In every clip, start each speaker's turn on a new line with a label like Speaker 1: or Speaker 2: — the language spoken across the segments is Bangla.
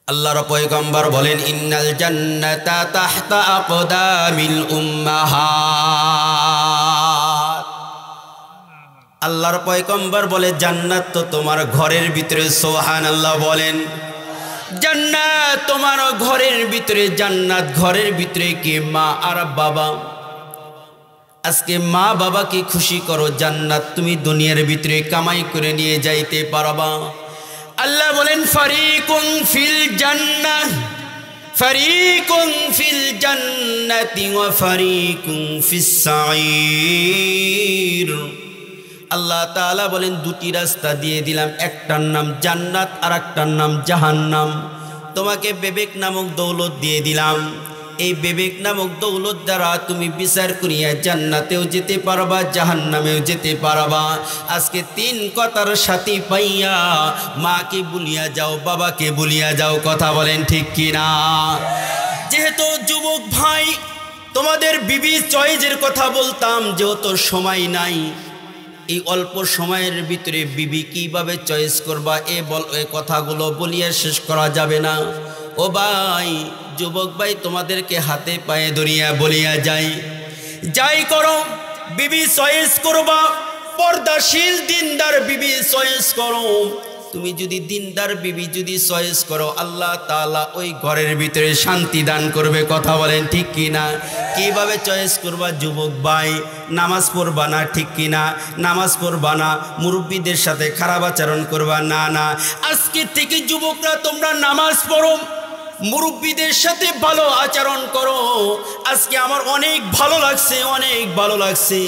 Speaker 1: আল্লাহর পয়গম্বর বলেন ইন্নাল জান্নাতা তাহতা আকদামিল উম্মাহাত। আল্লাহর পয়গম্বর বলে জান্নাত তো তোমার ঘরের ভিতরে। সুবহানাল্লাহ বলেন। জান্নাত তোমার ঘরের ভিতরে। জান্নাত ঘরের ভিতরে কি? মা আর বাবা। আজকে মা বাবাকে খুশি করো, জান্নাত তুমি দুনিয়ার ভিতরে কামাই করে নিয়ে যাইতে পারবা। আল্লাহ বলেন ফারিকুন ফিল জান্নাহ ফারিকুন ফিল জান্নাতি ওয়া ফারিকুন ফিস সাঈর। আল্লাহ তাআলা বলেন দুটি রাস্তা দিয়ে দিলাম, একটার নাম জান্নাত আর একটার নাম জাহান্নাম। তোমাকে বিবেক নামক দৌলত দিয়ে দিলাম। এই বিবেক নামক দৌলত দ্বারা তুমি বিচার করিয়া জান্নাতেও যেতে পারবা, জাহান্নামেও যেতে পারবা। আজকে তিন কথার সাথী পাইয়া মাকে ভুলিয়া যাও, বাবাকে ভুলিয়া যাও। কথা বলেন ঠিক কিনা? যেহেতু যুবক ভাই তোমাদের বিবি চয়েজের কথা বলতাম, যেহেতু সময় নাই, এই অল্প সময়ের ভিতরে বিবি কিভাবে চয়েস করবা এ কথাগুলো বলিয়া শেষ করা যাবে না। ও ভাই, যুবক ভাই, তোমাদেরকে হাতে পায়ে ধরিয়া বলিয়া যাই করো, বিবি চয়েস করবা। পর্দাশীল দিনদার বিবি চয়েস করো। তুমি যদি দিনদার বিবি যদি চয়েস করো, আল্লাহ তাআলা ওই ঘরের ভিতরে শান্তি দান করবে। কথা বলেন ঠিক কিনা? কিভাবে চয়েস করবা যুবক ভাই? নামাজ পড়বা না, ঠিক কিনা? নামাজ পড়বা না, মুরব্বীদের সাথে খারাপ আচরণ করবা না। না, আজকে থেকে যুবকরা তোমরা নামাজ পড়ো, মুরব্বীদের সাথে ভালো আচরণ করো। আজকে আমার অনেক ভালো লাগছে, অনেক ভালো লাগছে।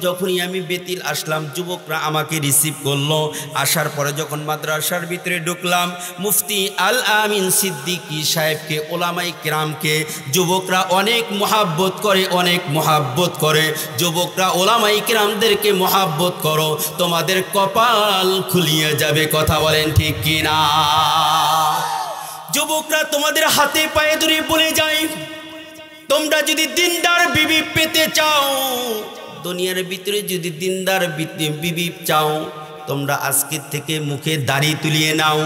Speaker 1: যখনই আমি বেতিল আসলাম, যুবকরা আমাকে রিসিভ করলো। আসার পরে যখন মাদ্রাসার ভিতরে ঢুকলাম, মুফতি আল আমিন সিদ্দিকী সাহেবকে, ওলামাই কিরামকে যুবকরা অনেক মহাব্বত করে, অনেক মহাব্বত করে। যুবকরা ওলামাই কিরামদেরকে মহাব্বত করো, তোমাদের কপাল খুলিয়ে যাবে। কথা বলেন ঠিক কিনা? যুবকরা তোমাদের হাতে পায়ে ধরে বলে যায়, তোমরা যদি দিনদার বিবি পেতে চাও, দুনিয়ার ভিতরে যদি দিনদার বিবি চাও, তোমরা আজকের থেকে মুখে দাড়ি তুলিয়ে নাও।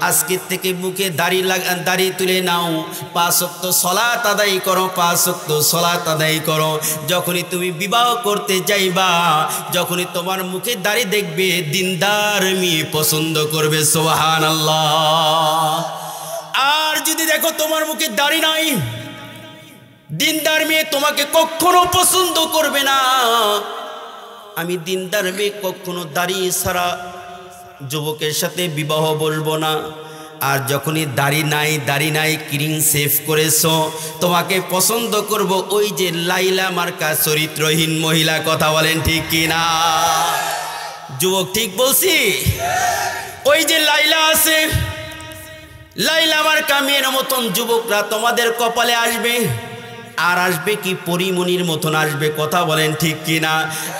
Speaker 1: আজকের থেকে মুখে দাড়ি তুলে নাও। 5 ওয়াক্ত সালাত আদায় করো, 5 ওয়াক্ত সালাত আদায় করো। যখনই তুমি বিবাহ করতে যাইবা, যখনই তোমার মুখে দাড়ি দেখবে, দিনদার মেয়ে পছন্দ করবে। সুবহানাল্লাহ। আর যদি দেখো তোমার মুখে দাড়ি নাই, দিনদার মেয়ে তোমাকে কখনো পছন্দ করবে না। আমি দিনদার মেয়ে কখনো দাড়ি ছাড়া যুবকের সাথে বিবাহ বলবো না। আর যখনই দাড়ি নাই ক্রিম সেভ করেছো, তোমাকে পছন্দ করব ওই যে লাইলা মার্কা চরিত্রহীন মহিলা। কথা বলেন ঠিক কিনা? যুবক ঠিক বলছি? ওই যে লাইলা আছে, লাইলা মার্কা মেয়ের মতন যুবকরা তোমাদের কপালে আসবে। আর আসবে কি পরিমণির মতন আসবে। কথা বলেন ঠিক কিনা?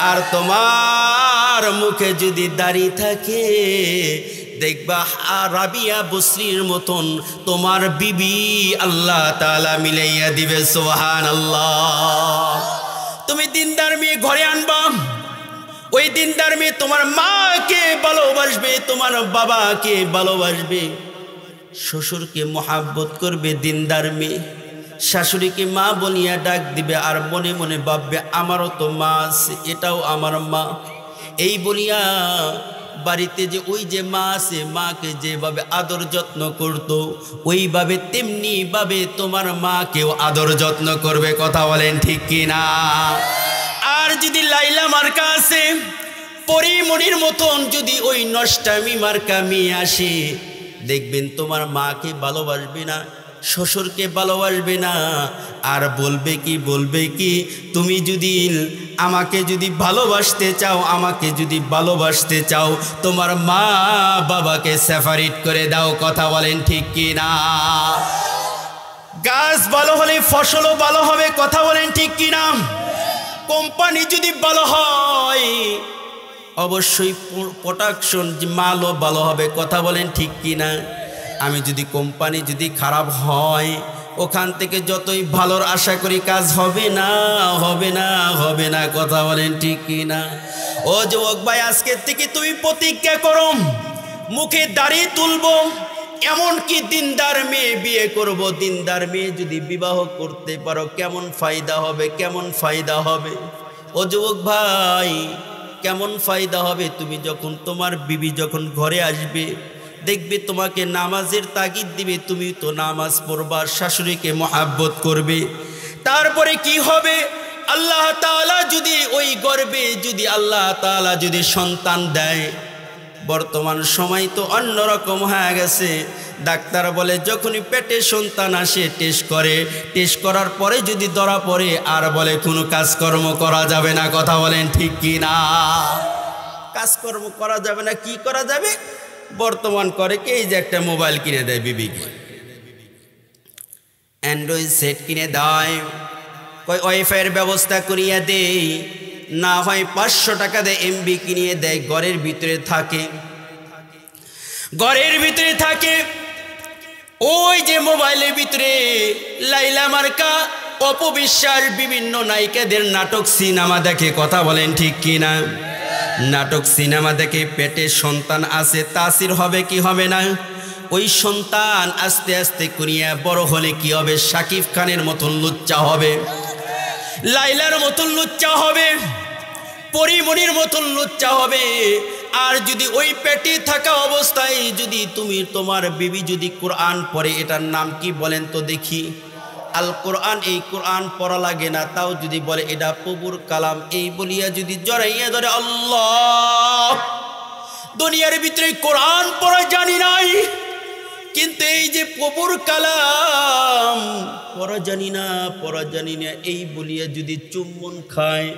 Speaker 1: আর তোমার মুখে যদি দাড়ি থাকে, দেখবা রাবিয়া বসরির মতন তোমার বিবি আল্লাহ তাআলা মিলাইয়া দিবে। সুবহানাল্লাহ। তুমি দিনদার মেয়ে ঘরে আনবা, ওই দিনদার মেয়ে তোমার মাকে ভালোবাসবে, তোমার বাবাকে ভালোবাসবে, শ্বশুরকে মহাব্বত করবে। দিনদার মেয়ে শাশুড়িকে মা বলিয়া ডাক দিবে, আর মনে মনে ভাববে আমারও তো মা আছে, এটাও আমার মা। এই বলিয়া বাড়িতে যে ওই যে মা আছে, মাকে যেভাবে আদর যত্ন করতো, ওইভাবে তেমনি ভাবে তোমার মাকেও আদর যত্ন করবে। কথা বলেন ঠিক কিনা? আর যদি লাইলা মার্কা আছে, পরিমণির মতন যদি ওই নষ্টামি মার্কা মেয়ে আসে, দেখবেন তোমার মাকে ভালোবাসবে না, শ্বশুরকে ভালোবাসবে না। আর বলবে কি তুমি যদি আমাকে যদি ভালোবাসতে চাও, আমাকে যদি ভালোবাসতে চাও, তোমার মা বাবাকে সেপারেট করে দাও। কথা বলেন ঠিক কিনা? গাছ ভালো হলে ফসলও ভালো হবে। কথা বলেন ঠিক কিনা? কোম্পানি যদি ভালো হয়, অবশ্যই প্রোডাকশন মালও ভালো হবে। কথা বলেন ঠিক কিনা? আমি যদি কোম্পানি যদি খারাপ হয়, ওখান থেকে যতই ভালোর আশা করি কাজ হবে না, হবে না, হবে না। কথা বলেন ঠিক কিনা? ও যুবক ভাই, আজকের থেকে তুমি প্রতিজ্ঞা করো, মুখে দাড়ি তুলবো, এমনকি দিনদার মেয়ে বিয়ে করব, দিনদার মেয়ে যদি বিবাহ করতে পারো কেমন ফায়দা হবে, কেমন ফায়দা হবে। ও যুবক ভাই, কেমন ফায়দা হবে? তুমি যখন তোমার বিবি যখন ঘরে আসবে, দেখবে তোমাকে নামাজের তাগিদ দিবে, তুমি তো নামাজ পড়বা, শাশুড়িকে মহাব্বত করবে। তারপরে কি হবে? আল্লাহ তাআলা যদি ওই গর্ভে যদি আল্লাহ তাআলা যদি সন্তান দেয়, বর্তমান সময় তো অন্যরকম হয়ে গেছে। ডাক্তার বলে যখনই পেটে সন্তান আসে টেস্ট করে, টেস্ট করার পরে যদি ধরা পড়ে আর বলে কোনো কাজকর্ম করা যাবে না। কথা বলেন ঠিক কি না? কাজকর্ম করা যাবে না। কি করা যাবে? বর্তমান করে কি, এই যে একটা মোবাইল কিনে দেয় বিবিকে, অ্যান্ড্রয়েড সেট কিনে দেয়, কয় ওয়াইফাইয়ের ব্যবস্থা করিয়া দেই, না হয় 500 টাকা দিয়ে এমবি কিনিয়ে দেয়। ঘরের ভিতরে থাকে, ঘরের ভিতরে থাকে। ওই যে মোবাইলের ভিতরে লাইলা মার্কা, অপবিশ্বাস বিভিন্ন নায়িকাদের নাটক সিনেমা দেখে। কথা বলেন ঠিক কি না? নাটক সিনেমা দেখে পেটে সন্তান আছে, তাসির হবে কি হবে না? ওই সন্তান আস্তে আস্তে করিয়া বড় হলে কি হবে? শাকিব খানের মতন লুচ্চা হবে, লাইলার মতন লুচ্চা হবে, পরিমণির মতন লুচ্চা হবে। আর যদি ওই পেটে থাকা অবস্থায় যদি তুমি তোমার বিবি যদি কোরআন পড়ে, এটার নাম কি বলেন তো দেখি? আল কোরআন। এই কোরআন পড়া লাগে না, তাও যদি বলে এটা প্রভুর কালাম, এই বলিয়া যদি জড়াইয়া ধরে আল্লাহ, দুনিয়ার ভিতরে কোরআন পড়া জানি নাই, কিন্তু এই যে প্রভুর কালাম পড়া জানি না, পড়া জানি না, এই বলিয়া যদি চুম্বন খায়,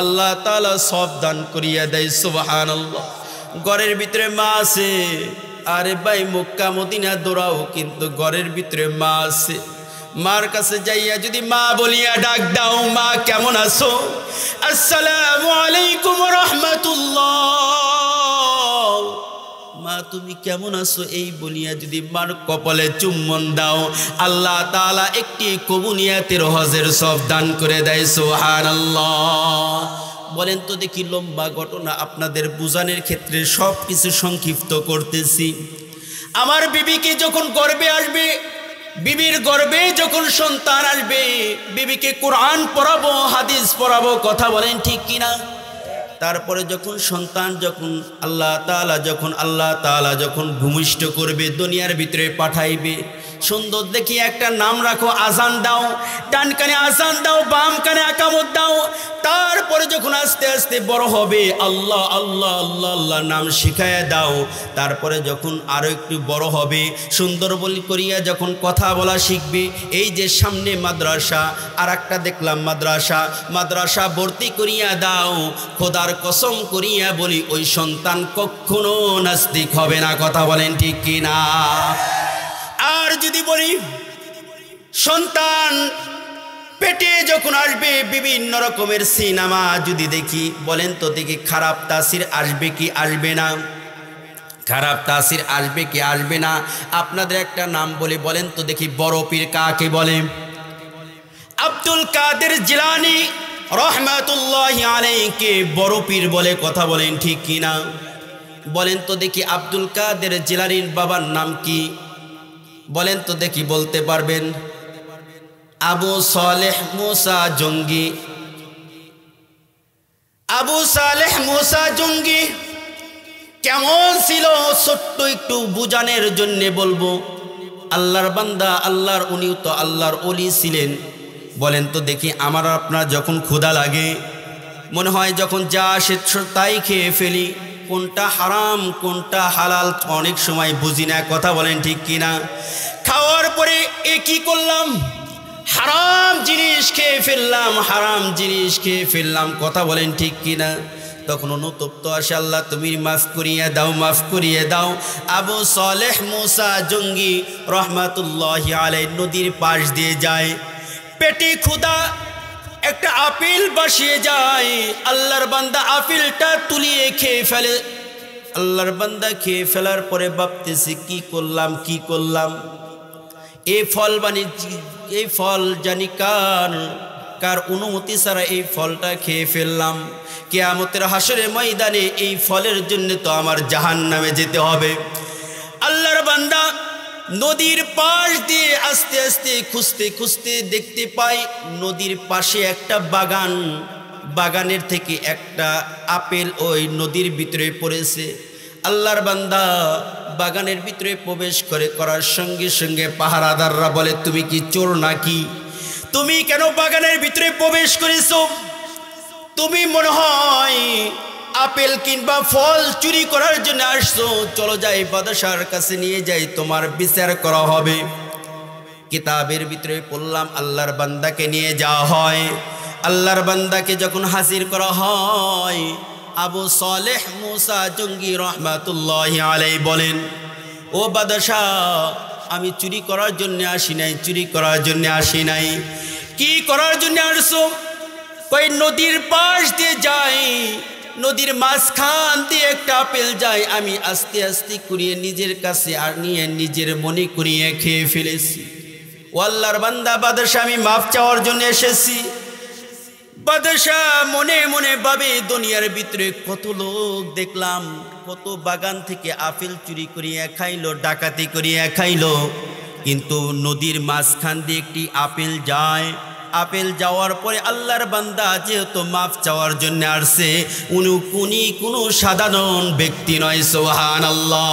Speaker 1: আল্লাহ তাআলা সব দান করিয়া দেয়। সুবহানাল্লাহ। ঘরের ভিতরে মা আছে, আরে ভাই মক্কা মদিনা দৌড়াও, কিন্তু ঘরের ভিতরে মা আছে। মার কাছে যাইয়া যদি মা বলিয়া ডাক দাও, মা কেমন আছো? আসসালামু আলাইকুম রাহমাতুল্লাহ, মা তুমি কেমন আছো, এই বলিয়া যদি মার কপালে চুম্বন দাও, আল্লাহ তাআলা একটি কবুনিয়াতের হজের সব দান করে দেয়। সুবহানাল্লাহ। বলেন তো দেখি, লম্বা ঘটনা আপনাদের বুঝানোর ক্ষেত্রে সব কিছু সংক্ষিপ্ত করতেছি। আমার বিবিকে যখন গর্ভে আসবে, বিবির গর্ভে যখন সন্তান আসবে, বিবিকে কোরআন পড়াবো, হাদিস পড়াবো। কথা বলেন ঠিক কিনা? তারপরে যখন সন্তান যখন আল্লাহ তাআলা যখন ভূমিষ্ঠ করবে, দুনিয়ার ভিতরে পাঠাইবে, সুন্দর দেখি একটা নাম রাখো, আজান দাও, ডান কানে আজান দাও, বাম কানে আকামত দাও। তারপরে যখন আস্তে আস্তে বড় হবে, আল্লাহ আল্লাহ আল্লাহ আল্লাহ নাম শিখাইয়া দাও। তারপরে যখন আরো একটু বড় হবে, সুন্দর বলি করিয়া যখন কথা বলা শিখবে, এই যে সামনে মাদ্রাসা, আর একটা দেখলাম মাদ্রাসা ভর্তি করিয়া দাও। খোদার কসম করিয়া বলি, ওই সন্তান কখনো নাস্তিক হবে না। কথা বলেন ঠিক কিনা? আর যদি বলি সন্তান পেটে যখন আসবে, বিভিন্ন রকমের সিনেমা যদি দেখি, বলেন তো দেখি খারাপ তাসির আসবে কি আসবে না? খারাপ তাসির আসবে কি আসবে না? আপনাদের একটা নাম বলে বলেন তো দেখি, বড় পীর কাকে বলে? আব্দুল কাদের জিলানী রহমাতুল্লাহি আলাইহিকে বড় পীর বলে। কথা বলেন ঠিক কিনা? বলেন তো দেখি আব্দুল কাদের জিলানীর বাবার নাম কি? বলেন তো দেখি, বলতে পারবেন? আবু সালেহ মুসা জঙ্গি। আবু সালেহ মুসা জঙ্গি কেমন ছিল? ছোট্ট একটু বুঝানোর জন্য বলবো। আল্লাহর বান্দা, আল্লাহর উনিও তো আল্লাহর ওলি ছিলেন। বলেন তো দেখি, আমার আপনার যখন ক্ষুধা লাগে, মনে হয় যখন যা আসে তাই খেয়ে ফেলি, কোনটা হারাম কোনটা হালাল অনেক সময় বুঝি না। কথা বলেন ঠিক কিনা? খাওয়ার পরে এ কি করলাম? হারাম জিনিস খেয়ে ফেললাম, হারাম জিনিস খেয়ে ফেললাম। কথা বলেন ঠিক কিনা? তখন অনুতপ্ত আসে, আল্লাহ তুমি মাফ করিয়ে দাও, মাফ করিয়ে দাও। আবু সালেহ মুসা জঙ্গি রহমাতুল্লাহি আলাইহি নদীর পাশ দিয়ে যায়, পেটে ক্ষুধা, একটা আপেল বসিয়ে যায়। আল্লাহর বান্দা আপেলটা তুলিয়ে খেয়ে ফেলে। আল্লাহর বান্দা খেয়ে ফেলার পরে ভাবতেছে, কি করলাম কি করলাম? এই ফল বানিয়েছি, এই ফল জানি কার অনুমতি ছাড়া এই ফলটা খেয়ে ফেললাম। কিয়ামতের হাসরের ময়দানে এই ফলের জন্য তো আমার জাহান্নামে যেতে হবে। আল্লাহর বান্দা নদীর পাশ দিয়ে আস্তে আস্তে খুঁজতে খুঁজতে দেখতে পাই নদীর পাশে একটা বাগান, বাগানের থেকে একটা আপেল ওই নদীর ভিতরে পড়েছে। আল্লাহর বান্দা বাগানের ভিতরে প্রবেশ করার সঙ্গে সঙ্গে পাহারাদাররা বলে, তুমি কি চোর নাকি? তুমি কেন বাগানের ভিতরে প্রবেশ করেছো? তুমি মনে হয় আপেল কিংবা ফল চুরি করার জন্য আসছো। চলো যাই বাদশার কাছে নিয়ে যাই, তোমার বিচার করা হবে। কিতাবের ভিতরে পড়লাম আল্লাহর বান্দাকে নিয়ে যাওয়া হয়। আল্লাহর বান্দাকে যখন হাজির করা হয়, আবু সালেহ মুসা জঙ্গি রহমাতুল্লাহি আলাইহি বলেন, ও বাদশাহ, আমি চুরি করার জন্য আসি নাই, চুরি করার জন্য আসি নাই। কি করার জন্য আসছো? কই নদীর পাশ দিয়ে যাই, নদীর মাঝখান দিয়ে একটা আপেল যায়, আমি আস্তে আস্তে কুড়িয়ে নিজের কাছে আর নিয়ে নিজের মনে কুড়িয়ে খেয়ে ফেলেছি। ও আল্লাহর বান্দা বাদশাহ, আমি মাফ চাওয়ার জন্য এসেছি। বাদশাহ মনে মনে ভাবে, দুনিয়ার ভিতরে কত লোক দেখলাম, কত বাগান থেকে আপেল চুরি করিয়া খাইলো, ডাকাতি করিয়া খাইলো, কিন্তু নদীর মাঝখান দিয়ে একটি আপেল যায়। আপেল যাওয়ার পরে আল্লাহর বান্দা যেহেতু মাফ চাওয়ার জন্য আসছে, উনি কোনো সাধারণ ব্যক্তি নয়। সুবহানাল্লাহ।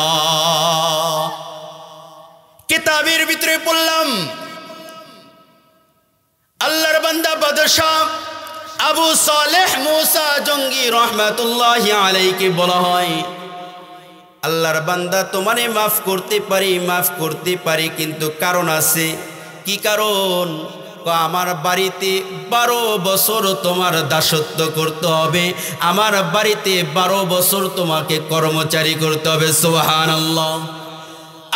Speaker 1: কিতাবের ভিতরে পড়লাম আল্লাহর বান্দা বাদশাহ আবু সালেহ মুসা জঙ্গি রহমাতুল্লাহি আলাইহি বলা হয়, আল্লাহর বান্দা তোমারে মাফ করতে পারি, মাফ করতে পারি, কিন্তু কারণ আছে। কি কারণ? আমার বাড়িতে 12 বছর তোমার দাসত্ব করতে হবে, আমার বাড়িতে 12 বছর তোমাকে কর্মচারী করতে হবে। সুবহানাল্লাহ।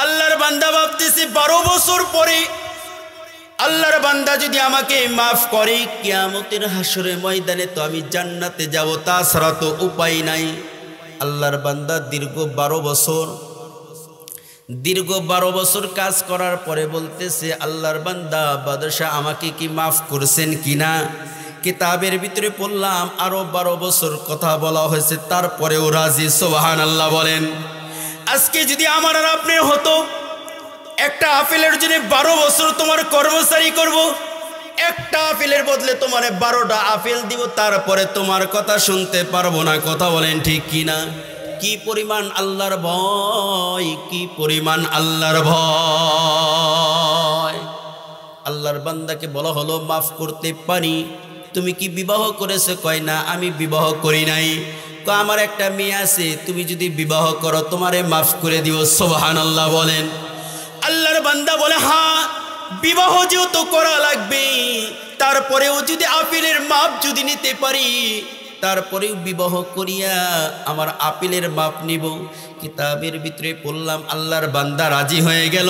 Speaker 1: আল্লাহর বান্দা ভাবতেছে 12 বছর পরে আল্লাহর বান্দা যদি আমাকে মাফ করে, কিয়ামতের হাসরের ময়দানে তো আমি জান্নাতে যাব, তাছাড়া তো উপায় নাই। আল্লাহর বান্দা দীর্ঘ 12 বছর কাজ করার পরে বলতেছে, আল্লাহর বান্দা বাদশাহ আমাকে কি মাফ করছেন কিনা? কিতাবের ভিতরে পড়লাম আরো 12 বছর কথা বলা হয়েছে, তারপরেও রাজি। সুবহানাল্লাহ বলেন। আজকে যদি আমার আর আপনার হতো, একটা আপেলের জন্য 12 বছর তোমার কর্মচারী করব, একটা আপেলের বদলে তোমার 12টা আপেল দিব, তারপরে তোমার কথা শুনতে পারবো না। কথা বলেন ঠিক কিনা? কি পরিমাণ আল্লাহর ভয়, কি পরিমাণ আল্লাহর ভয়। আল্লাহর বান্দাকে বলা হলো মাফ করতে পারি। তুমি কি বিবাহ করেছো? কয় না, আমি বিবাহ করি নাই। আমার একটা মেয়ে আছে, তুমি যদি বিবাহ করো তোমারে মাফ করে দিও। সুবহানাল্লাহ বলেন। আল্লাহর বান্দা বলে, হ্যাঁ বিবাহ যেহেতু করা লাগবে, তারপরেও যদি আপেলের মাপ যদি নিতে পারি, তারপরেও বিবাহ করিয়া আমার আপেলের মাপ নিব। কিতাবের ভিতরে পড়লাম আল্লাহর বান্দা রাজি হয়ে গেল।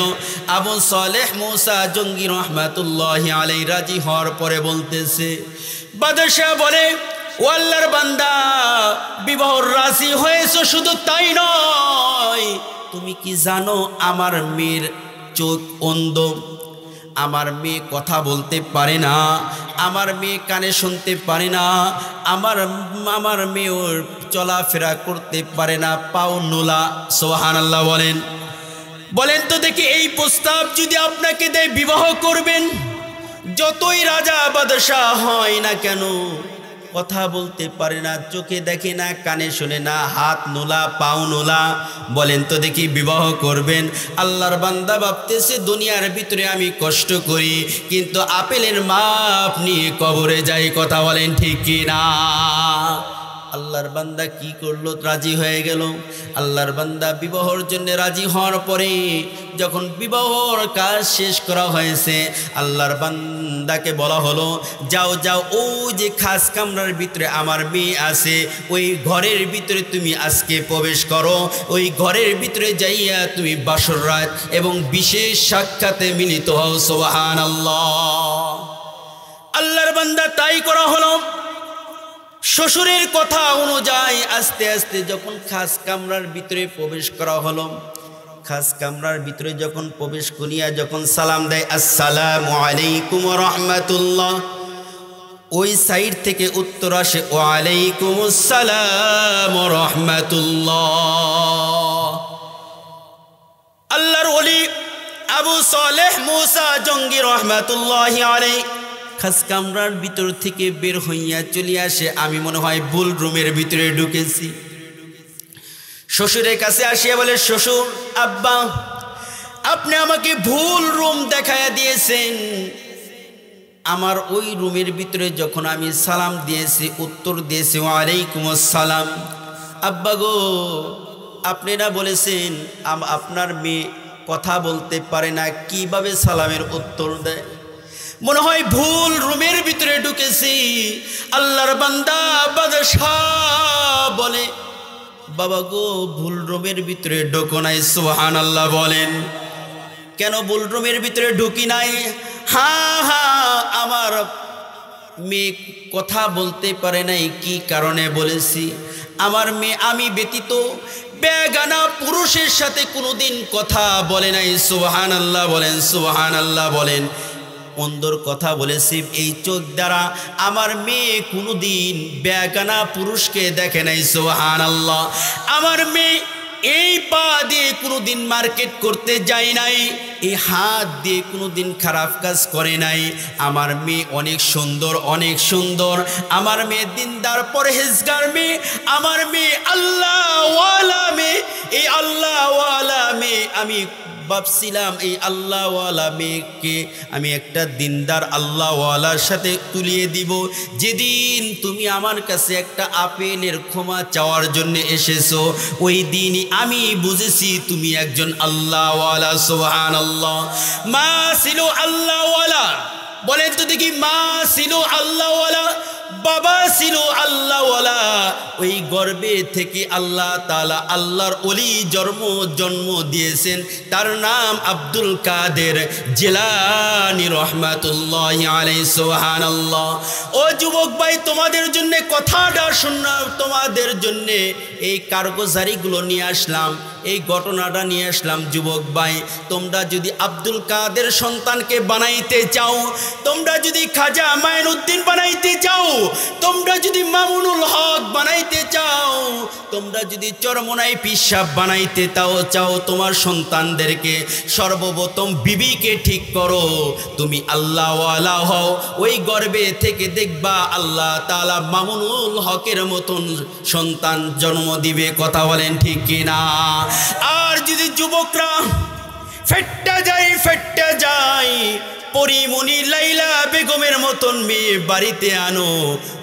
Speaker 1: আবু সালেহ মুসা জঙ্গি রহমাতুল্লাহি আলাইহি রাজি হওয়ার পরে বলতেছে, বাদশাহ বলে, ও আল্লাহর বান্দা, বিবাহ রাজি হয়েছে, শুধু তাই নয়, তুমি কি জানো আমার মেয়ের চোখ অন্ধ, আমার মেয়ে কথা বলতে পারে না, আমার মেয়ে কানে শুনতে পারে না, আমার মেয়ে ওর চলাফেরা করতে পারে না, পাও নোলা। সুবহানাল্লাহ বলেন। বলেন তো দেখি, এই প্রস্তাব যদি আপনাকে দেয়, বিবাহ করবেন? যতই রাজা বাদশাহ হয় না কেন, কথা বলতে পারে না, চোখে দেখে না, কানে শোনে না, হাত নোলা, পাও নোলা, বলেন তো দেখি বিবাহ করবেন? আল্লাহর বান্দা ভাবতেছে, দুনিয়ার ভিতরে আমি কষ্ট করি, কিন্তু আপেলের মাপ নিয়ে কবরে যাই। কথা বলেন ঠিক কি না? আল্লাহর বান্দা কি করলো? রাজি হয়ে গেল। আল্লাহর বান্দা বিবাহর জন্য রাজি হওয়ার পরে যখন বিবাহর কাজ শেষ করা হয়েছে, আল্লাহর বান্দাকে বলা হলো, যাও যাও, ও যে খাস কামরার ভিতরে আমার মেয়ে আছে, ওই ঘরের ভিতরে তুমি আজকে প্রবেশ করো, ওই ঘরের ভিতরে যাইয়া তুমি বাসর রাত এবং বিশেষ সাক্ষাতে মিলিত হও। সুবহানাল্লাহ। আল্লাহর বান্দা তাই করা হলো। শ্বশুরের কথা অনুযায়ী আস্তে আস্তে যখন খাস কামরার ভিতরে প্রবেশ করা হলো, খাস কামরার ভিতরে যখন প্রবেশ করিয়া যখন সালাম দেয়, আসসালামু আলাইকুম ওয়া রাহমাতুল্লাহ, ওই সাইড থেকে উত্তর আসে, ওয়া আলাইকুমুস সালাম ওয়া রাহমাতুল্লাহ। আল্লাহর ওলি আবু সালেহ মুসা জঙ্গি রহমাতুল্লাহি আলাইহি খাস কামরার ভিতর থেকে বের হইয়া চলে আসে। আমি মনে হয় ভুল রুমের ভিতরে ঢুকেছি। শ্বশুরের কাছে আসিয়া বলে, শ্বশুর আব্বা, আপনি আমাকে ভুল রুম দেখাইয়া দিয়েছেন। আমার ওই রুমের ভিতরে যখন আমি সালাম দিয়েছি, উত্তর দিয়েছি ওয়ালাইকুম আসসালাম। আব্বা গো, আপনারা বলেছেন আপনার মেয়ে কথা বলতে পারে না, কিভাবে সালামের উত্তর দেয়? মনে হয় ভুল রুমের ভিতরে ঢুকেছি। আল্লাহর বান্দা বাদশাহ বলে, বাবা গো, ভুল রুমের ভিতরে ঢোকো নাই। সুবহানাল্লাহ বলেন। কেন ভুল রুমের ভিতরে ঢুকি নাই? হ্যাঁ, আমার মেয়ে কথা বলতে পারে নাই। কি কারণে বলেছি? আমার মেয়ে আমি ব্যতীত বেগানা পুরুষের সাথে কোনোদিন কথা বলে নাই। সুবহানাল্লাহ বলেন, সুবহানাল্লাহ বলেন। অন্ধর কথা বলেছি, এই চোখ দ্বারা আমার মেয়ে কোনোদিন বেগানা পুরুষকে দেখে নাই। সুবহানাল্লাহ। আমার মেয়ে এই পা দিয়ে কোনোদিন মার্কেট করতে যায় নাই, এই হাত দিয়ে কোনোদিন খারাপ কাজ করে নাই। আমার মেয়ে অনেক সুন্দর, অনেক সুন্দর। আমার মেয়ে দিনদার পরহেজগার মেয়ে। আমার মেয়ে আল্লাহওয়ালা মেয়ে। এই আল্লাহওয়ালা মেয়ে আমি ভাবছিলাম এই আল্লাহওয়ালা মেয়েকে আমি একটা দিনদার আল্লাহওয়ালার সাথে তুলিয়ে দিব। যেদিন তুমি আমার কাছে একটা আপেলের ক্ষমা চাওয়ার জন্য এসেছো, ওই দিনই আমি বুঝেছি তুমি একজন আল্লাহওয়ালা। সুবহানাল্লাহ। মা ছিল আল্লাহওয়ালা, বলেন তো দেখি, মা ছিল আল্লাহওয়ালা, বাবা ছিল আল্লাহওয়ালা। ওই গর্বে থেকে আল্লাহ তাআলা আল্লাহর ওলি জন্ম দিয়েছেন। তার নাম আব্দুল কাদের জিলানী রহমাতুল্লাহি আলাইহি। সুবহানাল্লাহ। ও যুবক ভাই, তোমাদের জন্য কথাটা শুনলাম, তোমাদের জন্য এই কারগুজারিগুলো নিয়ে আসলাম, এই ঘটনাটা নিয়ে আসলাম। যুবক ভাই, তোমরা যদি আব্দুল কাদের সন্তানকে বানাইতে চাও, তোমরা যদি খাজা মাইনুদ্দিন বানাইতে চাও, তোমরা যদি মামুনুল হক বানাইতে চাও, তোমরা যদি চরমোনাই পিসাব বানাইতে চাও, তোমার সন্তানদেরকে সর্বপ্রথম বিবিকে ঠিক করো। তুমি আল্লাহওয়ালা হও, ওই গর্বে থেকে দেখবা আল্লাহ তাআলা মামুনুল হকের মতন সন্তান জন্ম দিবে। কথা বলেন ঠিক কিনা? আর যদি যুবকরা ফেটটা যায় পরিমণি লাইলা বেগমের মতন মেয়ে বাড়িতে আনো,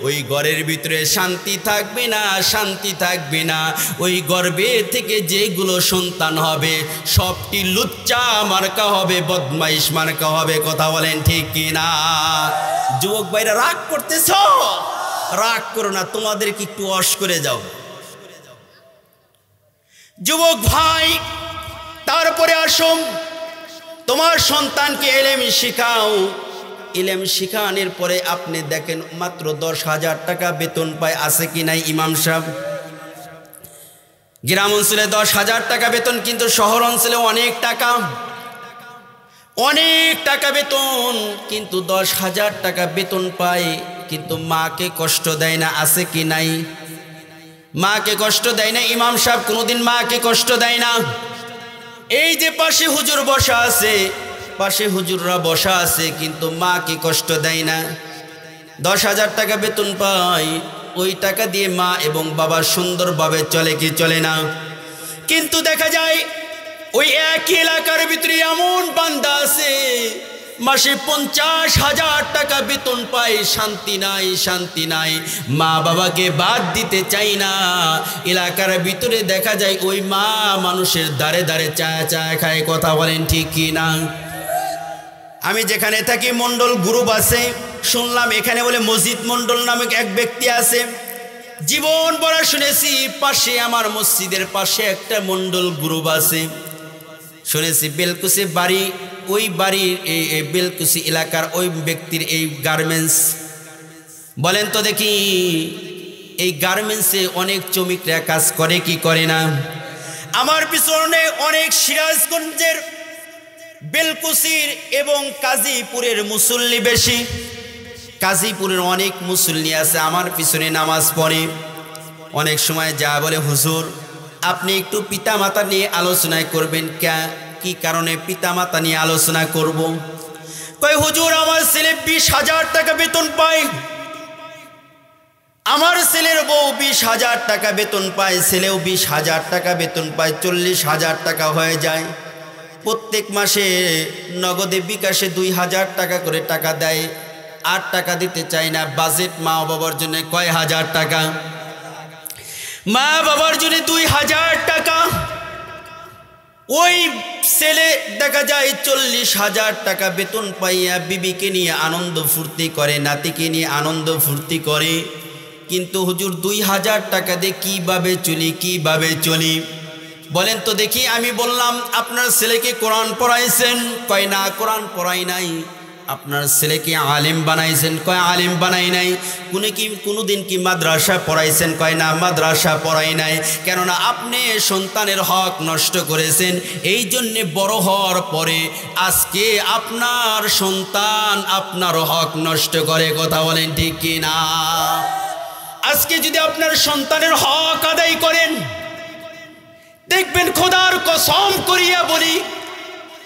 Speaker 1: ওই ঘরের ভিতরে শান্তি থাকবে না, শান্তি থাকবে না। ওই গর্বে থেকে যেগুলো সন্তান হবে সবটি লুচ্চা মার্কা হবে, বদমাইশ মার্কা হবে। কথা বলেন ঠিক কিনা? যুবক ভাইরা রাগ করতেছ? রাগ করো না, তোমাদেরকে একটু ওয়াশ করে যাও। যুবক ভাই, তারপরে আসো, তোমার সন্তানকে ইলম শিখাও। ইলম শিখানোর পরে আপনি দেখেন মাত্র 10,000 টাকা বেতন পায়, আছে কি নাই ইমাম সাহেব? গ্রাম অঞ্চলে 10,000 টাকা বেতন, কিন্তু শহর অঞ্চলে অনেক টাকা, অনেক টাকা বেতন। কিন্তু 10,000 টাকা বেতন পায়, কিন্তু মাকে কষ্ট দেয় না, আছে কি নাই? মাকে কষ্ট দেয় না ইমাম সাহেব, কোনোদিন মাকে কষ্ট দেয় না। এই যে পাশে হুজুর বসা আছে, পাশে হুজুররা বসা আছে, কিন্তু মাকে কষ্ট দেয় না। 10,000 টাকা বেতন পায়, ওই টাকা দিয়ে মা এবং বাবা সুন্দরভাবে চলে কি চলে না? কিন্তু দেখা যায় ওই একই এলাকার ভিতরে এমন বান্দা আছে, মাসে 50,000 টাকা বেতন পায়, শান্তি নাই, শান্তি নাই। মা বাবাকে বাদ দিতে চাই না। এলাকার ভিতরে দেখা যায় ওই মা মানুষের দ্বারে দ্বারে চায়া খায়। কথা বলেন ঠিক কি না? আমি যেখানে থাকি মণ্ডল গ্রুপ আছে, শুনলাম এখানে বলে মসজিদ মণ্ডল নামক এক ব্যক্তি আছে। জীবন বড় শুনেছি পাশে আমার মসজিদের পাশে একটা মণ্ডল গ্রুপ আছে, শুনেছি বেলকুচি বাড়ি, ওই বাড়ির এই বেলকুচি এলাকার ওই ব্যক্তির এই গার্মেন্টস। বলেন তো দেখি, এই গার্মেন্টসে অনেক শ্রমিকরা কাজ করে কি করে না? আমার পিছনে অনেক সিরাজগঞ্জের, বেলকুচির এবং কাজীপুরের মুসল্লি বেশি। কাজীপুরের অনেক মুসল্লি আছে, আমার পিছনে নামাজ পড়ে। অনেক সময় যা বলে, হুজুর আপনি একটু পিতা মাতা নিয়ে আলোচনায় করবেন। কি কারণে পিতামাতা নিয়ে আলোচনা করব। কয় হুজুর আমার ছেলে 20,000 টাকা বেতন পায়, আমার ছেলের বউ 20,000 টাকা বেতন পায়, ছেলেও 20,000 টাকা বেতন পায়, 40,000 টাকা হয়ে যায়। প্রত্যেক মাসে নগদে বিকাশে 2,000 টাকা করে টাকা দেয়, আর টাকা দিতে চায় না। বাজেট মা বাবার জন্য কয় হাজার টাকা? মা বাবার জন্য 2,000 টাকা। ওই ছেলে দেখা যায় 40,000 টাকা বেতন পাইয়া বিবিকে নিয়ে আনন্দ ফুর্তি করে, নাতিকে নিয়ে আনন্দ ফুর্তি করে। কিন্তু হুজুর 2,000 টাকা দিয়ে কিভাবে চলি বলেন তো দেখি। আমি বললাম আপনার ছেলেকে কোরআন পড়াইছেন? কয় না, কোরআন পড়াই নাই। আপনার ছেলেকে আলেম বানাইছেন? কয় আলেম বানাই নাই। কোনোদিন কি মাদ্রাসা পড়াইছেন? কয় না, মাদ্রাসা পড়াই নাই। কেননা আপনি সন্তানের হক নষ্ট করেছেন, এই জন্যে বড় হওয়ার পরে আজকে আপনার সন্তান আপনার হক নষ্ট করে। কথা বলেন ঠিক কি না? আজকে যদি আপনার সন্তানের হক আদায় করেন, দেখবেন খোদার কসম করিয়া বলি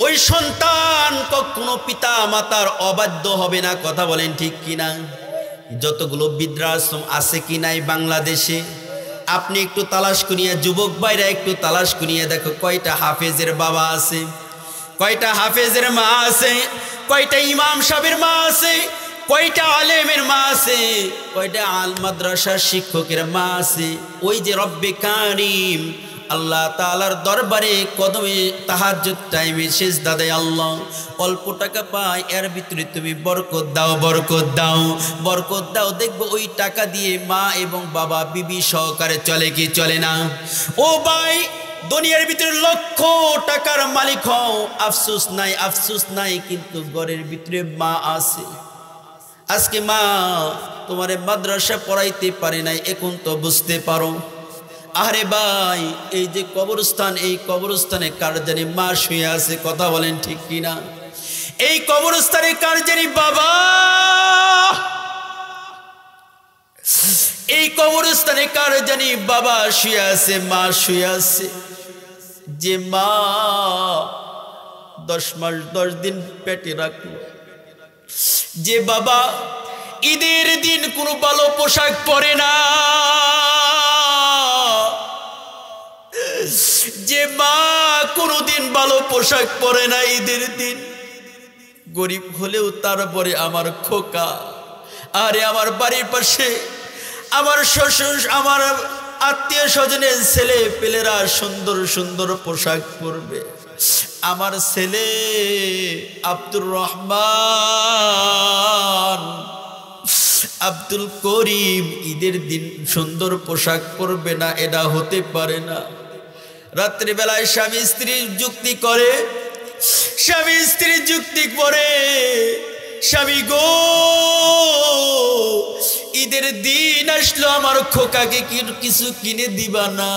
Speaker 1: ওই সন্তান কখনো পিতা মাতার অবাধ্য হবে না। কথা বলেন ঠিক কিনা? যতগুলো বৃদ্ধাশ্রম আছে কি নাই বাংলাদেশে, আপনি একটু তালাশ করিয়া, যুবক ভাইরা একটু তালাশ করিয়া দেখো কয়টা হাফেজের বাবা আছে, কয়টা হাফেজের মা আছে, কয়টা ইমাম সাহেবের মা আছে, কয়টা আলেমের মা আছে, কয়টা আল মাদ্রাসার শিক্ষকের মা আছে। ওই যে রব্বে কারিম আল্লাহ তাআলার দরবারে কদমে তাহাজ্জুদ টাইমে সিজদা দেয়, আল্লাহ অল্প টাকা পায়, এর ভিতরে তুমি বরকত দাও, বরকত দাও, বরকত দাও। দেখবো ওই টাকা দিয়ে মা এবং বাবা বিবি সহকারে চলে কি চলে না? ও ভাই, দুনিয়ার ভিতরে লক্ষ টাকার মালিক হও, আফসোস নাই, আফসোস নাই, কিন্তু ঘরের ভিতরে মা আছে। আজকে মা তোমারে মাদ্রাসা পড়াইতে পারে নাই, এখন তো বুঝতে পারো। আরে ভাই, এই যে কবরস্থান, এই কবরস্থানে কার জানি মা শুয়ে আছে? কথা বলেন ঠিক কিনা? এই কবরস্থানে কার জানি বাবা, এই কবরস্থানে কার জানি বাবা শুয়ে আছে, মা শুয়ে আছে। যে মা 10 মাস 10 দিন পেটে রাখলো, যে বাবা ঈদের দিন কোনো ভালো পোশাক পরে না, যে মা কোনোদিন ভালো পোশাক পরে না ঈদের দিন, গরিব হলেও তারপরে আমার খোকা, আরে আমার বাড়ির পাশে আমার শ্বশুর, আমার আত্মীয় স্বজনের ছেলে পেলেরা সুন্দর সুন্দর পোশাক পরবে। আমার ছেলে আব্দুর রহমান, আব্দুল করিম ঈদের দিন সুন্দর পোশাক পরবে না, এটা হতে পারে না। রাত্রিবেলায় স্বামী স্ত্রী যুক্তি করে, স্বামী স্ত্রী যুক্তি করে, স্বামী গো ঈদের দিন আসলো, আমার খোকাকে কিছু কিনে দিবা না?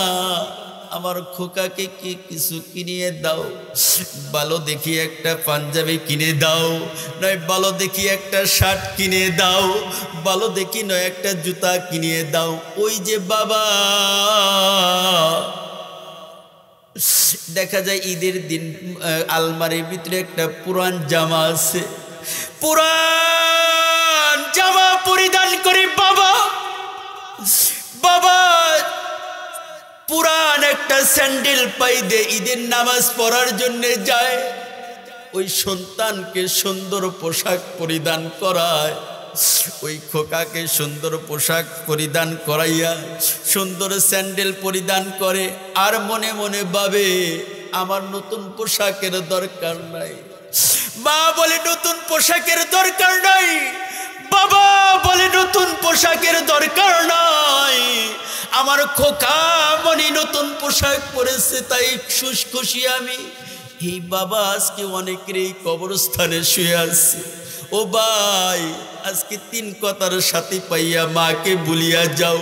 Speaker 1: আমার খোকাকে কি কিছু কিনিয়ে দাও, ভালো দেখি একটা পাঞ্জাবি কিনে দাও, নয় ভালো দেখি একটা শার্ট কিনে দাও, ভালো দেখি নয় একটা জুতা কিনিয়ে দাও। ওই যে বাবা, দেখা যায় ঈদের দিন আলমারির ভিতরে একটা পুরান জামা আছে, পুরান জামা পরিধান করে বাবা, বাবা পুরান একটা স্যান্ডেল পাই দে ঈদের নামাজ পড়ার জন্য যায়। ওই সন্তানকে সুন্দর পোশাক পরিধান করায়, ওই খোকাকে সুন্দর পোশাক পরিধান করাইয়া সুন্দর স্যান্ডেল পরিধান করে, আর মনে মনে ভাবে আমার নতুন পোশাকের দরকার নাই। মা বলে নতুন পোশাকের দরকার নাই, বাবা বলে নতুন পোশাকের দরকার নাই। আমার খোকা মনি নতুন পোশাক পরেছে, তাই খুশি আমি। এই বাবা আজকে অনেকের এই কবরস্থানে শুয়ে আছে। ও ভাই, আজকে 3 কথার সাথে পাইয়া মাকে ভুলিয়া যাও,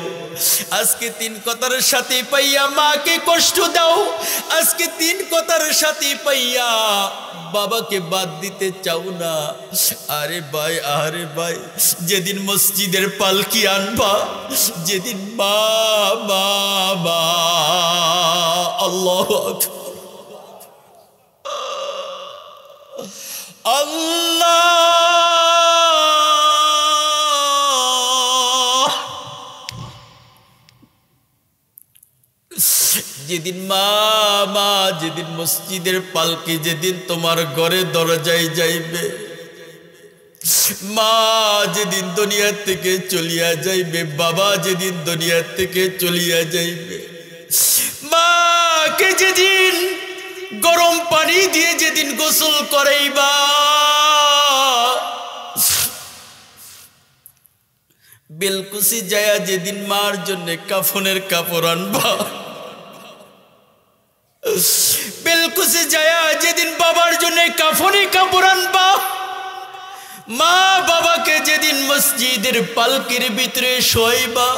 Speaker 1: আজকে 3 কথার সাথে পাইয়া মাকে কষ্ট দাও, আজকে 3 কথার সাথে পাইয়া বাবাকে বাদ দিতে চাও না। আরে ভাই, যেদিন মসজিদের পালকি আনবা, যেদিন মা আল্লাহু আকবার, আল্লাহ যেদিন মা যেদিন মসজিদের পালকি যেদিন তোমার ঘরে দরজায় যাইবে, মা যেদিন দুনিয়া থেকে চলিয়া যাইবে, বাবা যেদিন দুনিয়া থেকে চলিয়া যাইবে, মাকে যেদিন গরম পানি দিয়ে যেদিন গোসল করাইবা, বেলকুচি যায়া যেদিন মার জন্য কাফনের কাপড় আনবা, বেলকুচি যায়া যেদিন বাবার জন্য কাফনি কাপড় আনবা, মা বাবাকে যেদিন মসজিদের পালকির ভিতরে শোয়াইবা,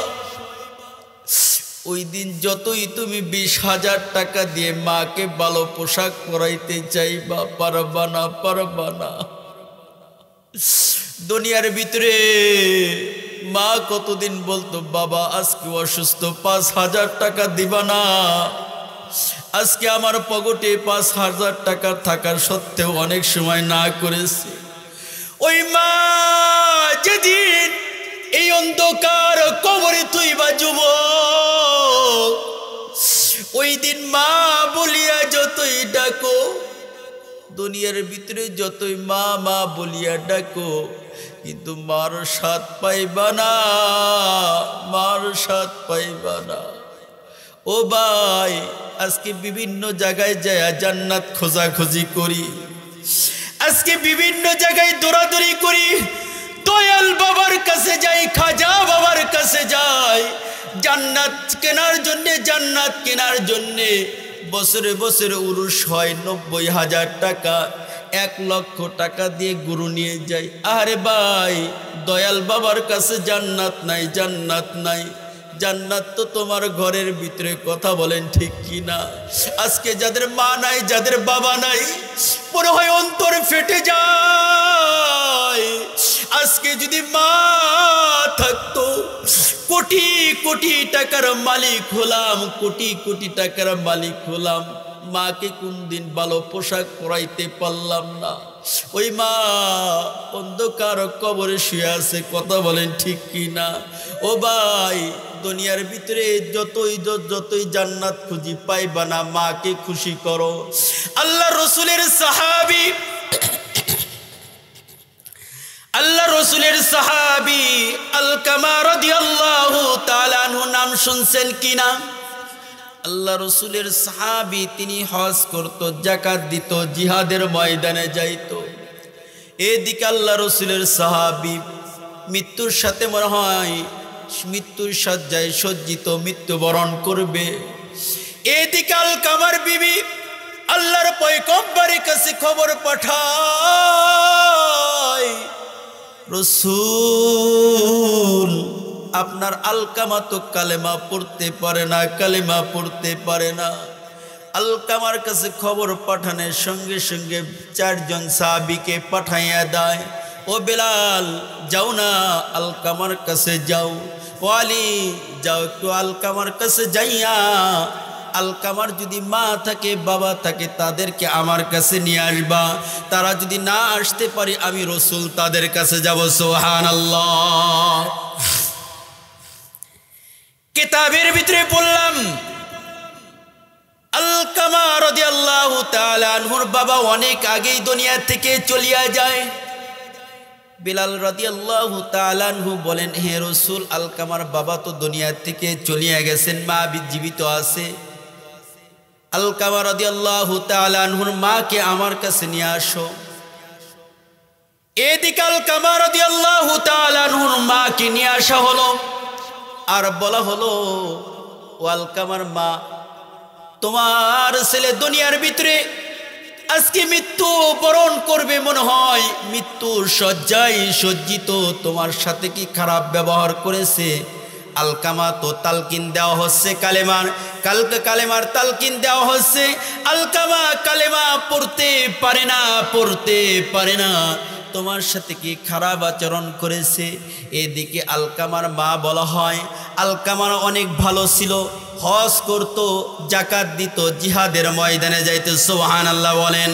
Speaker 1: ওই দিন যতই তুমি 20,000 টাকা দিয়ে মাকে ভালো পোশাক পরাইতে চাইবা, পারবা না, পারবা না। দুনিয়ার ভিতরে মা কতদিন বলতো, বাবা আজকে অসুস্থ, 5,000 টাকা দিবা না। আজকে আমার পকেটে 5,000 টাকা থাকার সত্ত্বেও অনেক সময় না করেছে। ওই মা যেদিন এই অন্ধকার কবরে তুইবা যুবক, ওই দিন মা বলিয়া যতই ডাকো, দুনিয়ার ভিতরে যতই মা মা বলিয়া ডাকো, কিন্তু মার স্বাদ পাইবা না, মার স্বাদ পাইবা না। ও ভাই, আজকে বিভিন্ন জায়গায় যায় জান্নাত খোঁজাখুঁজি করি, আজকে বিভিন্ন জায়গায় দৌড়াদৌড়ি করি, দয়াল বাবার কাছে যাই, খাজা বাবার কাছে যাই, জান্নাত কেনার জন্যে, জান্নাত কেনার জন্যে বছরে বছরে উরুস হয়, 90,000 টাকা, 1 লক্ষ টাকা দিয়ে গুরু নিয়ে যাই। আরে ভাই, দয়াল বাবার কাছে জান্নাত নাই, জান্নাত নাই। জান্নাত তো তোমার ঘরের ভিতরে, কথা বলেন ঠিক কি না? আজকে যাদের মা নাই, যাদের বাবা নাই, মনে হয় অন্তর ফেটে যায়। আজকে যদি মা থাকতো, কোটি কোটি টাকার মালিক হলাম, কোটি কোটি টাকার মালিক হলাম, মাকে কোন দিন ভালো পোশাক পরাইতে পারলাম না। ওই মা অন্ধকার কবরে শুয়ে আছে, কথা বলেন ঠিক কি না? ও ভাই, দুনিয়ার ভিতরে যতই জান্নাত খুঁজি পাইবা না, মাকে খুশি করো। আল্লাহ রসুলের সাহাবী, আল্লাহ রসুলের সাহাবী আলকামা রাদিয়াল্লাহু তাআলা আনহু নাম শুনছেন কিনা? আল্লাহ রসুলের সাহাবী, তিনি হজ করত, যাকাত দিত, জিহাদের ময়দানে যাইত। এদিকে আল্লাহ রসুলের সাহাবী মৃত্যুর সাথে মনে হয় মৃত্যুর শয্যায় সজ্জিত, মৃত্যুবরণ করবে। এদিকে আলকামার বিবি আল্লাহর পয়গম্বরের কাছে খবর পাঠায়, রসূল, আপনার আলকামা তো কালেমা পড়তে পারে না, কালেমা পড়তে পারে না। আলকামার কাছে খবর পাঠানোর সঙ্গে সঙ্গে 4 জন সাহাবীকে পাঠাইয়া দেয়, ও বেলাল, যাও না, আলকামার কাছে যাও। ও আলী, যাও একটু আলকামার কাছে যাইয়া, আলকামার যদি মা থাকে, বাবা থাকে, তাদেরকে আমার কাছে নিয়ে আসবা। তারা যদি না আসতে পারে, আমি রসুল তাদের কাছে যাব। সুবহানাল্লাহ। কিতাবের ভিতরে পড়লাম, আলকামা রাদিয়াল্লাহু তাআলা আনহুর বাবা অনেক আগেই দুনিয়া থেকে চলিয়া যায়। বেলাল রাদিয়াল্লাহু তাআলা আনহু বলেন, হে রসূল, আলকামার বাবা তো দুনিয়া থেকে চলিয়া গেছেন, মা জীবিত আছে। আলকামা রাদিয়াল্লাহু তাআলা আনহুর মাকে আমার কাছে নিয়ে আসো। এদিকে আলকামা রাদিয়াল্লাহু তাআলা আনহুর মাকে নিয়ে আসা হলো, আর বলা হলো, ও আলকামার মা, তোমার ছেলে দুনিয়ার ভিতরে আজকে মৃত্যু বরণ করবে, মনে হয় মৃত্যুর শয্যায় সজ্জিত, তোমার সাথে কি খারাপ ব্যবহার করেছে? আলকামা তো তালকিন দেওয়া হচ্ছে, কালেমার তালকিন দেওয়া হচ্ছে। আলকামা কালেমা পড়তে পারে না, পড়তে পারে না, তোমার সাথে কি খারাপ আচরণ করেছে? এদিকে আলকামার মা বলা হয়, আলকামার অনেক ভালো ছিল, হজ করত, যাকাত দিত, জিহাদের ময়দানে যাইত। সুবহানাল্লাহ বলেন।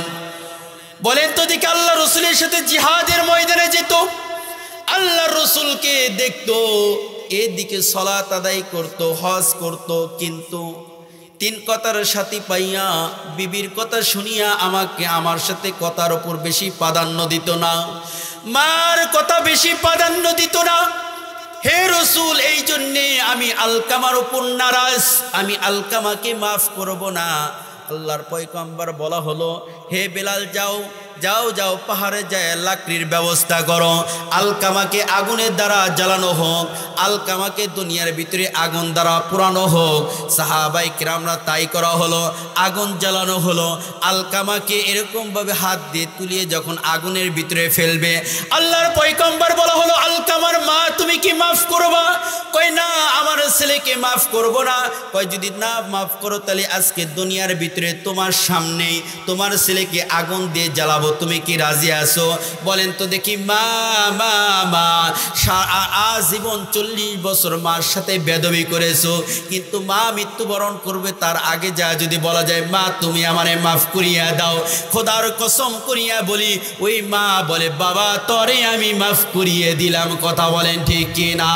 Speaker 1: বলেন তো দেখি, আল্লাহ রসুলের সাথে জিহাদের ময়দানে যেত, আল্লাহ রসুলকে দেখতো, এদিকে সালাত আদায় করতো, হজ করতো, কিন্তু তিন কথার সাথী পাইয়া বিবির কথা শুনিয়া আমাকে আমার সাথে কথার উপর বেশি প্রাধান্য দিত না, মার কথা বেশি প্রাধান্য দিত না। হে রসুল, এই জন্যে আমি আলকামার উপর নারাজ, আমি আলকামাকে মাফ করব না। আল্লাহর পয়গম্বর বলা হলো, হে বেলাল যাও যাও যাও, পাহাড়ে যায় লাকড়ির ব্যবস্থা করো, আলকামাকে আগুনের দ্বারা জ্বালানো হোক, আলকামাকে দুনিয়ার ভিতরে আগুন দ্বারা পুরানো হোক। সাহাবাই কিরামরা তাই করা হলো, আগুন জ্বালানো হলো, আলকামাকে এরকমভাবে হাত দিয়ে তুলিয়ে যখন আগুনের ভিতরে ফেলবে, আল্লাহর পয়গম্বর বলা হলো, আলকামার মা তুমি কি মাফ করবা? কয় না, আমার ছেলেকে মাফ করব না। কয় যদি না মাফ করো তাহলে আজকে দুনিয়ার ভিতরে তোমার সামনেই তোমার ছেলেকে আগুন দিয়ে জ্বালাবো, তুমি কি রাজি আছো? বলেন তো দেখি। মা মা মা আজীবন 40 বছর মার সাথে বেদবি করেছো, কিন্তু মা মৃত্যুবরণ করবে তার আগে যা যদি বলা যায়, মা তুমি আমারে মাফ করিয়া দাও, খোদার কসম করিয়া বলি, ওই মা বলে, বাবা তরে আমি মাফ করিয়ে দিলাম। কথা বলেন ঠিক কিনা?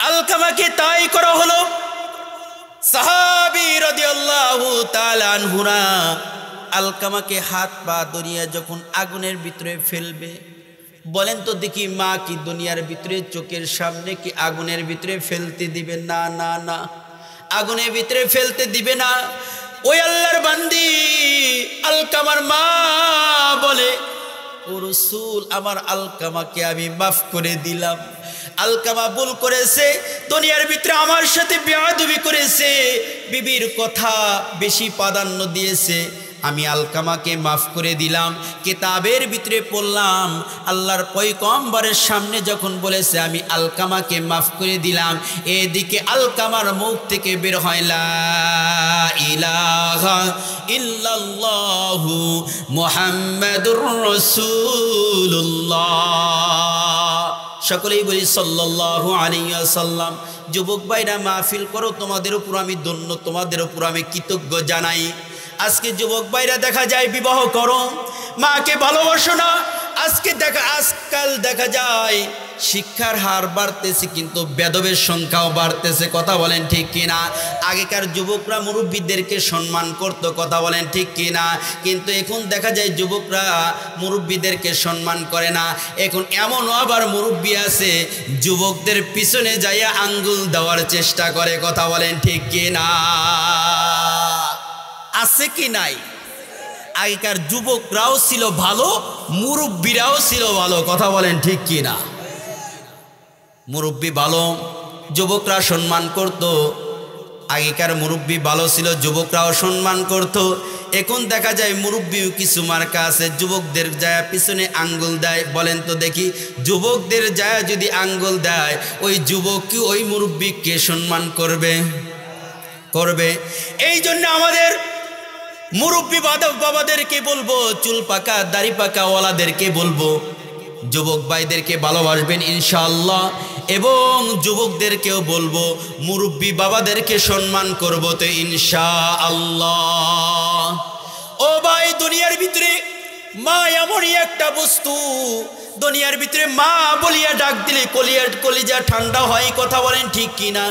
Speaker 1: আলকামাকে তাই করা হলো। সাহাবী রাদিয়াল্লাহু তাআলা আনহুরা আলকামাকে হাত পা ধরিয়া যখন আগুনের ভিতরে ফেলবে, বলেন তো দেখি, মা কি দুনিয়ার ভিতরে চোখের সামনে কি আগুনের ভিতরে ফেলতে দিবে? না না না, আগুনের ভিতরে ফেলতে দিবে না। ওই আল্লাহর বান্দি আলকামার মা বলে, ও রাসূল, আমার আলকামাকে আমি মাফ করে দিলাম। আলকামা ভুল করেছে, দুনিয়ার ভিতরে আমার সাথে বেয়াদবি করেছে, বিবির কথা বেশি প্রাধান্য দিয়েছে, আমি আলকামাকে মাফ করে দিলাম। কিতাবের ভিতরে পড়লাম, আল্লাহর পয়গম্বরের সামনে যখন বলেছে আমি আলকামাকে মাফ করে দিলাম, এদিকে আলকামার মুখ থেকে বের হয়, লা ইলাহা ইল্লাল্লাহু মুহাম্মাদুর রাসূলুল্লাহ। সকলেই বলি সাল্লাল্লাহু আলাইহি ওয়াসাল্লাম। যুবক ভাইরা মাহফিল করো, তোমাদের উপর আমি ধন্য, তোমাদের উপর আমি কৃতজ্ঞ জানাই। আজকে যুবক ভাইরা দেখা যায় বিবাহ করো, মাকে ভালোবাসো না। আজকাল দেখা যায় শিক্ষার হার বাড়তেছে, কিন্তু বেদবের সংখ্যাও বাড়তেছে। কথা বলেন ঠিক কিনা? আগেকার যুবকরা মুরব্বীদেরকে সম্মান করতো, কথা বলেন ঠিক কিনা? কিন্তু এখন দেখা যায় যুবকরা মুরব্বীদেরকে সম্মান করে না। এখন এমনও আবার মুরব্বী আছে, যুবকদের পিছনে যাইয়া আঙ্গুল দেওয়ার চেষ্টা করে। কথা বলেন ঠিক কিনা? আছে কি নাই? আগেকার যুবকরাও ছিল ভালো, মুরব্বীরাও ছিল ভালো। কথা বলেন ঠিক কিনা? মুরব্বী ভালো, যুবকরা সম্মান করত। আগেকার মুরব্বী ভালো ছিল, যুবকরাও সম্মান করত। এখন দেখা যায় মুরব্বীও কিছু মার্কা আছে, যুবকদের যায় পিছনে আঙ্গুল দেয়। বলেন তো দেখি, যুবকদের যায় যদি আঙ্গুল দেয়, ওই যুবক কি ওই মুরব্বীকে সম্মান করবে? এই জন্য আমাদের মুরব্বী বাবাদেরকে বলবো, চুল পাকা দাড়ি পাকা ওয়ালাদেরকে বলবো, যুবক ভাইদেরকে ভালোবাসবেন ইনশাআল্লাহ। এবং যুবকদেরকেও বলবো, মুরব্বী বাবাদেরকে সম্মান করবো তো ইনশাআল্লাহ। ও ভাই, দুনিয়ার ভিতরে মা এমনই একটা বস্তু, দুনিয়ার ভিতরে মা বলিয়া ডাক দিলে কলিজা ঠান্ডা হয়। কথা বলেন ঠিক কিনা?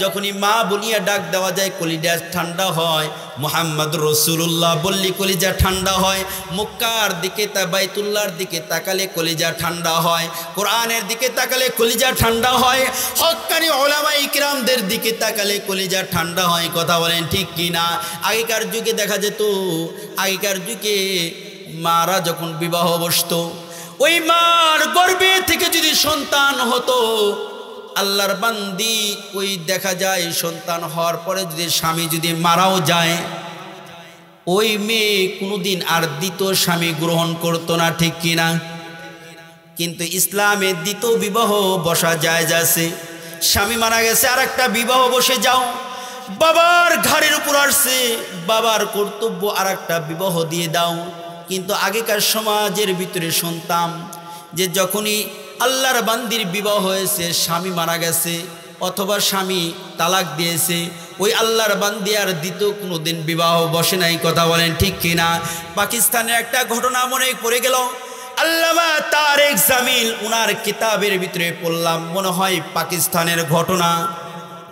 Speaker 1: যখনই মা বলিয়া ডাক দেওয়া যায় কলিজা ঠান্ডা হয়। মুহাম্মদুর রাসূলুল্লাহ বললি কলিজা ঠান্ডা হয়। মক্কার দিকে বাইতুল্লাহর দিকে তাকালে কলিজা ঠান্ডা হয়। কোরআনের দিকে তাকালে কলিজা ঠান্ডা হয়। হক্কানি উলামায়ে কিরামদের দিকে তাকালে কলিজা ঠান্ডা হয়। কথা বলেন ঠিক কিনা? আগেকার যুগে দেখা যেত, আগেকার যুগে মারা যখন বিবাহ বসতো, ওই মার গর্ভে থেকে যদি সন্তান হতো, আল্লাহর বান্দি ওই দেখা যায় সন্তান হওয়ার পরে যদি স্বামী যদি মারাও যায়, ওই মেয়ে কোনোদিন আর দ্বিতীয় স্বামী গ্রহণ করতো না। ঠিক কিনা? কিন্তু ইসলামে দ্বিতীয় বিবাহ বসা জায়েজ আছে। স্বামী মারা গেছে, আর একটা বিবাহ বসে যাও, বাবার ঘাড়ের উপর আসছে, বাবার কর্তব্য আর একটা বিবাহ দিয়ে দাও। কিন্তু আগেকার সমাজের ভিতরে শুনতাম যে যখনই আল্লাহর বান্দির বিবাহ হয়েছে, স্বামী মারা গেছে অথবা স্বামী তালাক দিয়েছে, ওই আল্লাহর বান্দি আর দ্বিতীয় কোনোদিন বিবাহ বসে নাই, কথা বলেন ঠিক কিনা? পাকিস্তানের একটা ঘটনা মনে পড়ে গেল, আল্লামা তারেক জামিল উনার কিতাবের ভিতরে পড়লাম, মনে হয় পাকিস্তানের ঘটনা।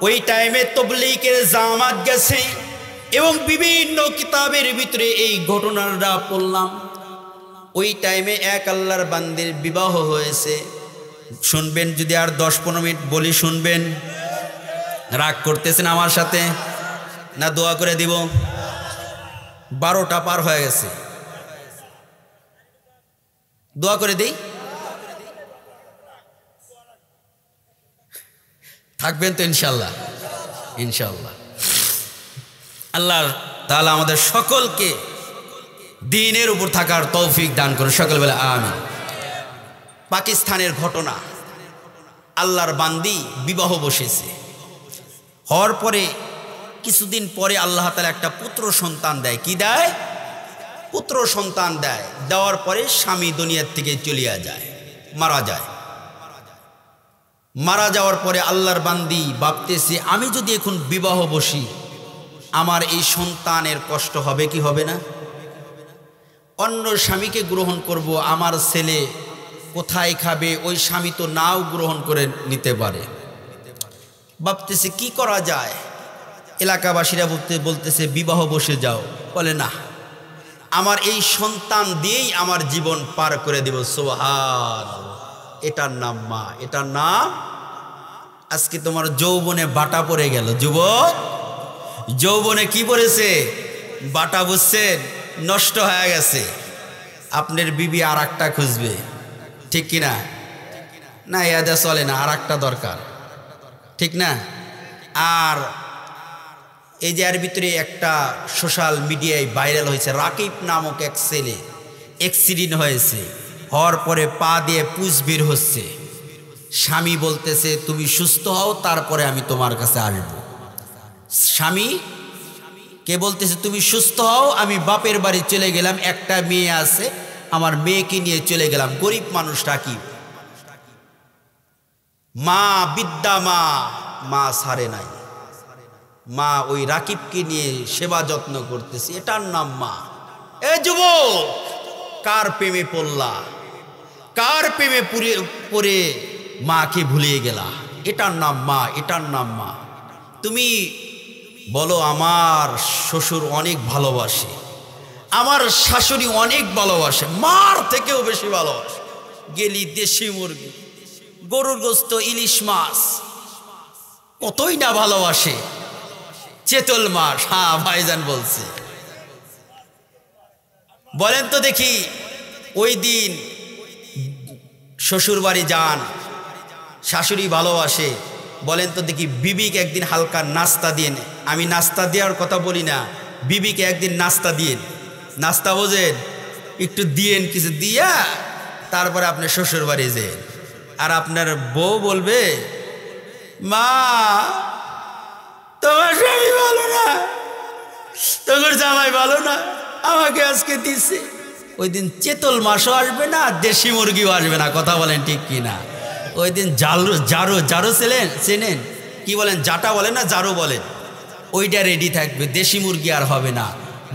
Speaker 1: ওই টাইমে তবলিগের জামাত গেছে এবং বিভিন্ন কিতাবের ভিতরে এই ঘটনাটা পড়লাম। ওই টাইমে এক আল্লাহর বান্দির বিবাহ হয়েছে। শুনবেন যদি আর 10-15 মিনিট বলি, শুনবেন? রাগ করতেছেন আমার সাথে না দোয়া করে দিব? 12টা পার হয়ে গেছে, দোয়া করে দেই? থাকবেন তো ইনশাল্লাহ? ইনশাল্লাহ। আল্লাহ তাআলা আমাদের সকলকে দ্বীনের উপর থাকার তৌফিক দান করুন, সকল বলে আমিন। পাকিস্তানের ঘটনা, আল্লাহর বান্দি বিবাহ বসেছে, হওয়ার পরে কিছুদিন পরে আল্লাহ তাআলা একটা পুত্র সন্তান দেয়। কি দেয়? পুত্র সন্তান দেয়। দেওয়ার পরে স্বামী দুনিয়ার থেকে চলিয়া যায়, মারা যায়। মারা যাওয়ার পরে আল্লাহর বান্দি ভাবতেছে, আমি যদি এখন বিবাহ বসি আমার এই সন্তানের কষ্ট হবে কি হবে না? অন্য স্বামীকে গ্রহণ করব, আমার ছেলে কোথায় খাবে? ওই স্বামী তো নাও গ্রহণ করে নিতে পারে। ভাবতেছে কি করা যায়। এলাকাবাসীরা বলতেছে বিবাহ বসে যাও। বলে না, আমার এই সন্তান দিয়েই আমার জীবন পার করে দেব। সুবহানাল্লাহ। এটার নাম মা, এটার নাম। আজকে তোমার যৌবনে বাটা পড়ে গেল। যুবক, যৌবনে কি পড়েছে? বাটা, বুঝছেন? নষ্ট হয়ে গেছে। আপনার বিবি আর একটা খুঁজবে, ঠিক কিনা? না, এদা চলে না, আর একটা দরকার, ঠিক না? আর এই যে এর ভিতরে একটা সোশ্যাল মিডিয়ায় ভাইরাল হয়েছে, রাকিব নামক এক ছেলে অ্যাক্সিডেন্ট হয়েছে, হওয়ার পরে পা দিয়ে পুষ বের হচ্ছে। স্বামী বলতেছে তুমি সুস্থ হও, তারপরে আমি তোমার কাছে আসব। স্বামী কে বলতেছে তুমি সুস্থ হও, আমি বাপের বাড়ি চলে গেলাম, একটা মেয়ে আছে, আমার মেয়েকে নিয়ে চলে গেলাম। গরিব মানুষ রাকিব, মা বিদ্যা, মা সারে নাই। মা ওই রাকিবকে নিয়ে সেবা যত্ন করতেছে, এটার নাম মা। এ যুবক, কার প্রেমে পড়লা? কার প্রেমে পড়ে মাকে ভুলিয়ে গেলা? এটার নাম মা, এটার নাম মা। তুমি বলো আমার শ্বশুর অনেক ভালোবাসে, আমার শাশুড়ি অনেক ভালোবাসে, মার থেকেও বেশি ভালোবাসে। গেলি দেশি মুরগি, গরুর গোস্ত, ইলিশ মাছ, কতই না ভালোবাসে। চেতল মাছ, হ্যাঁ ভাইজান বলছে। বলেন তো দেখি, ওই দিন শ্বশুর বাড়ি যান, শাশুড়ি ভালোবাসে, বলেন তো দেখি বিবিকে একদিন হালকা নাস্তা দিন। আমি নাস্তা দেওয়ার কথা বলি না, বিবিকে একদিন নাস্তা দিন। নাস্তা বোঝেন? একটু দিয়েন, কিছু দিয়া তারপরে আপনি শ্বশুর বাড়ি যেন। আর আপনার বউ বলবে মা তোমার স্বামী ভালো না, তোমার জামাই ভালো না, আমাকে আজকে দিচ্ছে। ওই দিন চেতল মাছও আসবে না, দেশি মুরগিও আসবে না, কথা বলেন ঠিক কি না? ওই দিন জারো চেনেন? কি বলেন? জাটা বলেন না জারো বলেন? ওইটা রেডি থাকবে, দেশি মুরগি আর হবে না।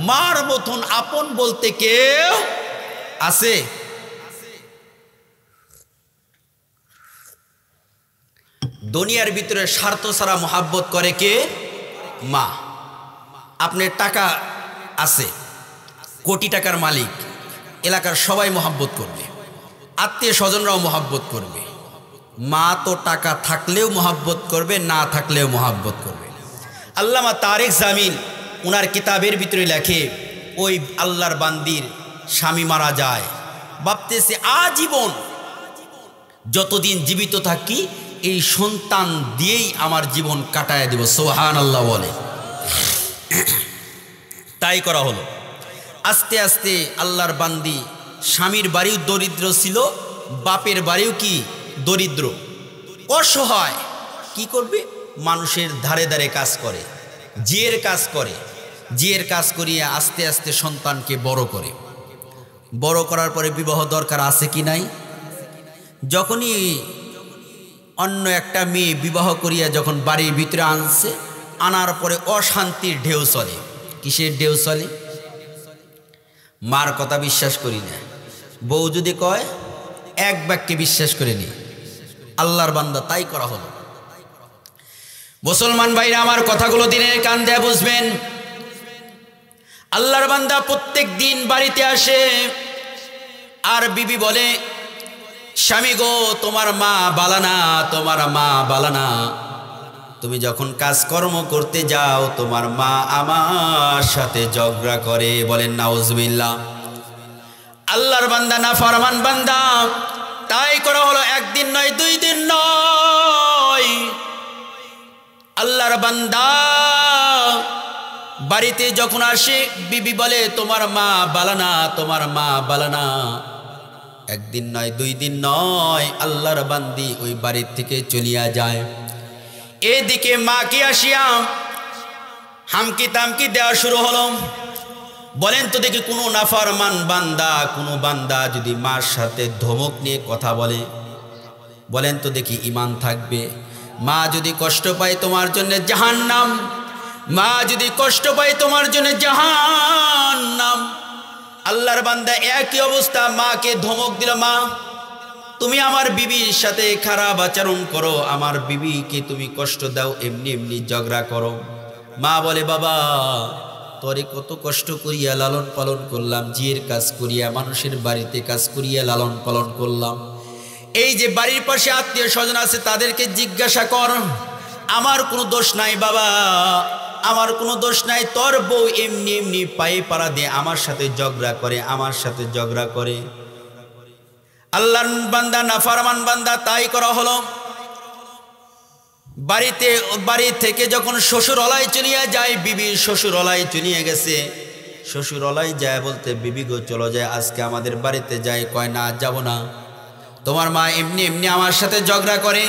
Speaker 1: মার মতন আপন বলতে কেউ আছে? দুনিয়ার ভিতরে স্বার্থ ছাড়া মহাব্বত করে কে? মা। আপনার টাকা আছে, কোটি টাকার মালিক, এলাকার সবাই মহাব্বত করবে, আত্মীয় স্বজনরাও মহাব্বত করবে। মা তো টাকা থাকলেও মহাব্বত করবে, না থাকলেও মহাব্বত করবে। আল্লামা তারেক জামিল ওনার কিতাবের ভিতরে লেখে, ওই আল্লাহর বান্দির স্বামী মারা যায়, ভাবতেছে আজীবন যতদিন জীবিত থাকি এই সন্তান দিয়েই আমার জীবন কাটায় দেব। সুবহানাল্লাহ বলে। তাই করা হলো। আস্তে আস্তে আল্লাহর বান্দি, স্বামীর বাড়িও দরিদ্র ছিল, বাপের বাড়িও কি দরিদ্র, অসহায়। কি করবে? মানুষের ধারে ধারে কাজ করে, জিয়ের কাজ করে, জিয়ের কাজ করিয়ে আস্তে আস্তে সন্তানকে বড় করে। বড় করার পরে বিবাহ দরকার আছে কি নাই? যখনই অন্য একটা মেয়ে বিবাহ করিয়া যখন বাড়ির ভিতরে আনছে, আনার পরে অশান্তির ঢেউ চলে। কিসের ঢেউ চলে? মার কথা বিশ্বাস করি না, বউ যদি কয় এক বাক্যে বিশ্বাস করে নি। আল্লাহর বান্দা তাই করা হলো। মুসলমান ভাইরা আমার কথাগুলো দিনের কান দিয়ে বুঝবেন। আল্লাহর বান্দা প্রত্যেক দিন বাড়িতে আসে, আর বিবি বলে, স্বামী গো তোমার মা বালানা, তোমার মা বালানা। তুমি যখন কাজকর্ম করতে যাও তোমার মা আমার সাথে ঝগড়া করে। বলেন নাউজুবিল্লাহ। আল্লাহর বান্দা না ফরমান বান্দা, তাই করা হলো। একদিন নয়, 2 দিন নয়। আল্লাহর বান্দা বাড়িতে যখন আসে, বিবি বলে তোমার মা বালানা, তোমার মা বালানা। একদিন নয়, 2 দিন নয়, আল্লাহর বান্দি ওই বাড়ির থেকে চলিয়া যায়। এদিকে মাকে আসিয়া হামকি তামকি দেওয়া শুরু হলো। বলেন তো দেখি, কোনো নাফরমান বান্দা, কোনো বান্দা যদি মার সাথে ধমক নিয়ে কথা বলে, বলেন তো দেখি ঈমান থাকবে? মা যদি কষ্ট পায় তোমার জন্য জাহান্নাম, মা যদি কষ্ট পায় তোমার জন্য জাহান্নাম। আল্লাহর বান্দা একই অবস্থা, মাকে ধমক দিল, মা তুমি আমার বিবির সাথে খারাপ আচরণ করো, আমার বিবিকে তুমি কষ্ট দাও, এমনি এমনি ঝগড়া করো। মা বলে, বাবা তোরে কত কষ্ট করিয়া লালন পালন করলাম, জিয়ের কাজ করিয়া, মানুষের বাড়িতে কাজ করিয়া লালন পালন করলাম। এই যে বাড়ির পাশে আত্মীয় স্বজন আছে তাদেরকে জিজ্ঞাসা কর, আমার কোনো দোষ নাই বাবা, আমার কোনো দোষ নাই। তোর বউ এমনি এমনি পায়ে পাড়া দিয়ে আমার সাথে ঝগড়া করে, আমার সাথে ঝগড়া করে। আল্লাহর বান্দা নাফরমান বান্দা তাই করা হলো। বাড়ি থেকে যখন শ্বশুরালয় চলিয়া যায়, বিবির শ্বশুরালয় চলিয়ে গেছে। শ্বশুরালয় যায় বলতে, বিবি গো চলো যায়, আজকে আমাদের বাড়িতে যাই। কয় না, যাব না। তোমার মা এমনি এমনি আমার সাথে ঝগড়া করে,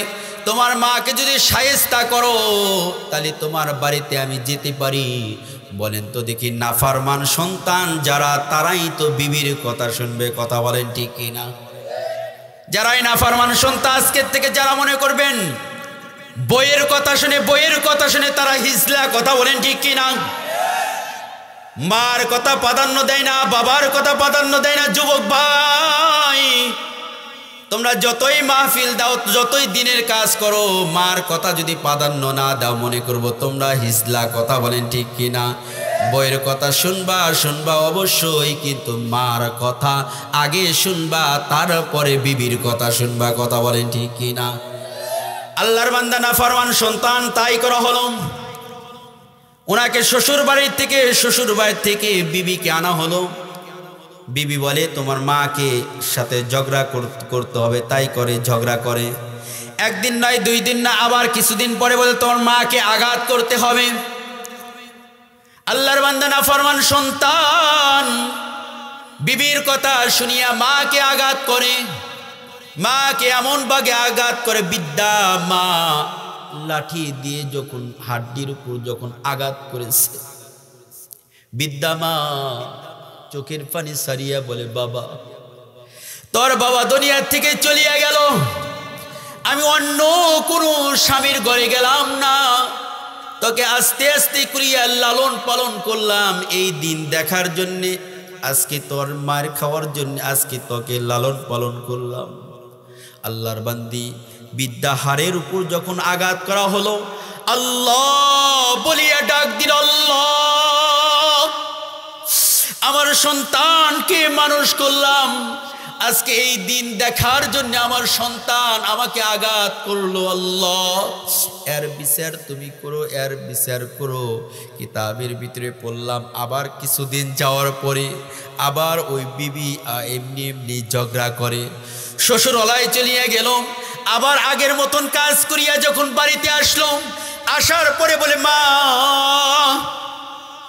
Speaker 1: তোমার মাকে যদি শায়েস্তা করো তাহলে তোমার বাড়িতে আমি যেতে পারি। বলেন তো দেখি, নাফরমান সন্তান যারা, তারাই তো বিবির কথা শুনবে। কথা বলেন ঠিক কিনা? যারাই নাফরমান সন্তান, আজকের থেকে যারা মনে করবেন বইয়ের কথা শুনে তারা হিজলা। কথা বলেন ঠিক কিনা? মার কথা প্রাধান্য দেয় না, বাবার কথা প্রাধান্য দেয় না। যুবক ভাই, তোমরা যতই মাহফিল দাও, যতই দিনের কাজ করো, মার কথা যদি প্রাধান্য না দাও, মনে করবো তোমরা হিজলা। কথা বলেন ঠিক কিনা? বইয়ের কথা শুনবা অবশ্যই, কিন্তু মার কথা আগে শুনবা, তারপরে বিবির কথা শুনবা। কথা বলেন ঠিক কিনা? আল্লাহর বান্দা নাফরমান সন্তান তাই করা হলো। ওনাকে শ্বশুর বাড়ির থেকে বিবিকে আনা হলো। বিবি বলে তোমার মাকে সাথে ঝগড়া করতে হবে, তাই করে ঝগড়া করে। একদিন নয়, 2 দিন না, আবার কিছুদিন পরে বলে তোমার মাকে আঘাত করতে হবে। আল্লাহর বান্দা নাফরমান সন্তান বিবির কথা শুনিয়া মাকে আঘাত করে। মাকে এমন ভাবে আঘাত করে, বিদ্যা মা লাঠি দিয়ে যখন হাড্ডির উপর যখন আঘাত করেছে, বিদ্যা মা চোখের পানি সারিয়া বলে, বাবা তোর বাবা দুনিয়ার থেকে চলিয়া গেল, আমি অন্য কোনো স্বামীর ঘরে গেলাম না, তোকে আস্তে আস্তে করিয়া লালন পালন করলাম এই দিন দেখার জন্যে, আজকে তোর মার খাওয়ার জন্য আজকে তোকে লালন পালন করলাম। আল্লাহর বান্দি বিদ্যা হাড়ের উপর যখন আঘাত করা হলো, আল্লাহ বলিয়া ডাক দিল, আল্লাহ আমার সন্তানকে মানুষ করলাম, আজকে এই দিন দেখার জন্য আমার সন্তান আমাকে আঘাত করলো, আল্লাহ এর বিচার তুমি করো, এর বিচার করো। কিতাবের ভিতরে পড়লাম, আবার কিছুদিন যাওয়ার পরে আবার ওই বিবি এমনি এমনি ঝগড়া করে, শ্বশুরালয়ে চলিয়া গেল। আবার আগের মতন কাজ করিয়া যখন বাড়িতে আসলো, আসার পরে বলে, মা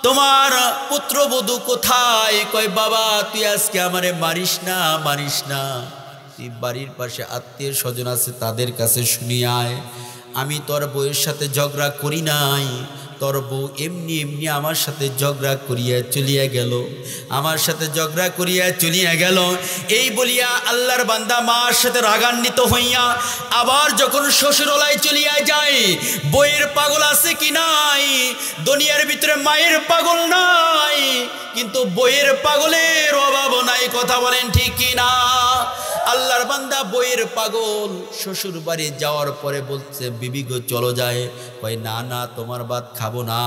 Speaker 1: তোমার পুত্রবধূ কোথায়? কয়, বাবা তুই আজকে আমারে মারিস না, তুই বাড়ির পাশে আত্মীয় স্বজন আছে তাদের কাছে শুনিয়ে আয়, আমি তোর বউয়ের সাথে ঝগড়া করি নাই, তোর বউ এমনি এমনি আমার সাথে ঝগড়া করিয়া চলিয়া গেল, আমার সাথে ঝগড়া করিয়া চলিয়া গেল। এই বলিয়া আল্লাহর বান্দা মার সাথে রাগান্বিত হইয়া আবার যখন শ্বশুরালয় চলিয়া যায়, বইয়ের পাগল আছে কি নাই? দুনিয়ার ভিতরে মায়ের পাগল নাই, কিন্তু বইয়ের পাগলের অভাব নাই। কথা বলেন ঠিক কি না? আল্লাহর বান্দা বইয়ের পাগল শ্বশুর বাড়ি যাওয়ার পরে বলছে, বিবি গো চলো যায়। কয় না না, তোমার ভাত খাবো না।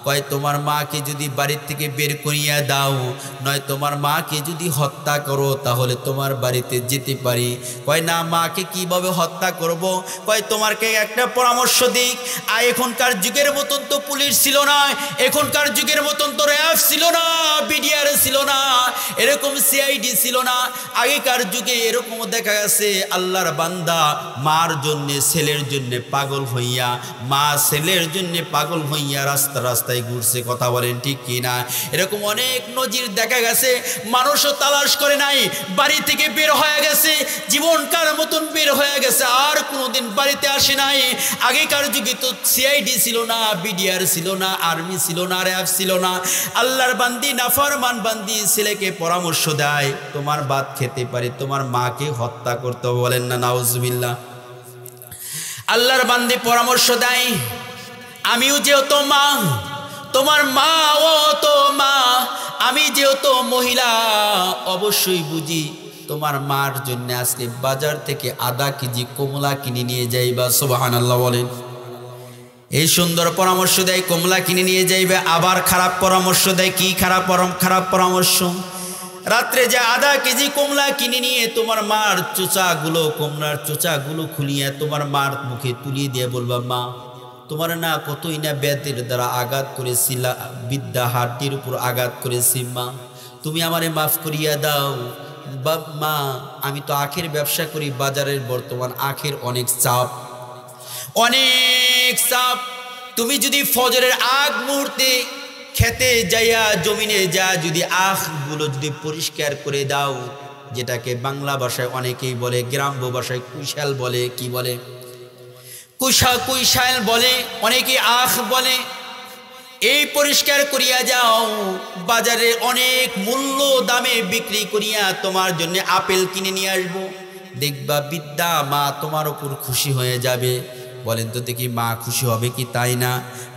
Speaker 1: কয় তোমার মাকে যদি বাড়ির থেকে বের করিয়া দাও, নয় তোমার মাকে যদি হত্যা করো তাহলে তোমার বাড়িতে যেতে পারি। কয় না, মাকে কিভাবে হত্যা করব? কয় তোমারকে একটা পরামর্শ দিক। আর এখনকার যুগের মতন তো পুলিশ ছিল না, এখনকার যুগের মতন তো র্যাব ছিল না, বিডিআর ছিল না, এরকম সিআইডি ছিল না। আগেকার যুগে এরকম দেখা গেছে আল্লাহর বান্দা মার জন্য ছেলের জন্য পাগল হইয়া, মা ছেলের জন্য পাগল হইয়া রাস্তা রাস্তায় ঘুরছে। কথা বলেন ঠিক কি না? এরকম অনেক নজির দেখা গেছে। মানুষও তালাশ করে নাই, বাড়ি থেকে বের হয়ে গেছে, জীবনকার মতন বের হয়ে গেছে, আর কোনোদিন বাড়িতে আসে নাই। আগেকার যুগে তো সিআইডি ছিল না, বিডিআর ছিল না, আর্মি ছিল না, র্যাব ছিল না। আল্লাহর বান্দি নাফরমান বান্দি ছেলেকে পরামর্শ দেয়, তোমার ভাত খেতে পারি, তোমার মাকে হত্যা করতে। বলেন না নাউজুবিল্লাহ। আল্লাহর বান্দি পরামর্শ দেয়, আমিও যেহেতু মা, তোমার মাও তো মা, আমি যেহেতু মহিলা অবশ্যই বুঝি, তোমার মার জন্য আজকে বাজার থেকে আধা কেজি কমলা কিনে নিয়ে যাইবা। সুবহানাল্লাহ বলেন। এই সুন্দর পরামর্শ দেয়, কমলা কিনে নিয়ে যাইবে। আবার খারাপ পরামর্শ দেয়। কি খারাপ পরামর্শ? রাত্রে যে আধা কেজি কমলা কিনে নিয়ে তোমার মার চোচাগুলো, কমলার চোচাগুলো খুলিয়ে তোমার মার মুখে তুলিয়ে দিয়ে বলবা, মা তোমার না কতই না ব্যাতের দ্বারা আঘাত করেছি, বিদ্যা হাড্ডির উপর আঘাত করেছি, মা তুমি আমারে মাফ করিয়া দাও। মা আমি তো আখের ব্যবসা করি, বাজারের বর্তমান আখের অনেক চাপ, অনেক চাপ। তুমি যদি ফজরের আগ মুহূর্তে খেতে যাইয়া জমিনে যা যদি আখগুলো যদি পরিষ্কার করে দাও, যেটাকে বাংলা ভাষায় অনেকেই বলে, গ্রাম্য ভাষায় কুশাল বলে, কি বলে? কুশাল বলে, অনেকে আখ বলে। এই পরিষ্কার করিয়া যাও, বাজারে অনেক মূল্য দামে বিক্রি করিয়া তোমার জন্য আপেল কিনে নিয়ে আসবো। দেখবা বিদ্যা মা তোমার উপর খুশি হয়ে যাবে। বলেন তো দেখি, মা খুশি হবে কি? তাই না?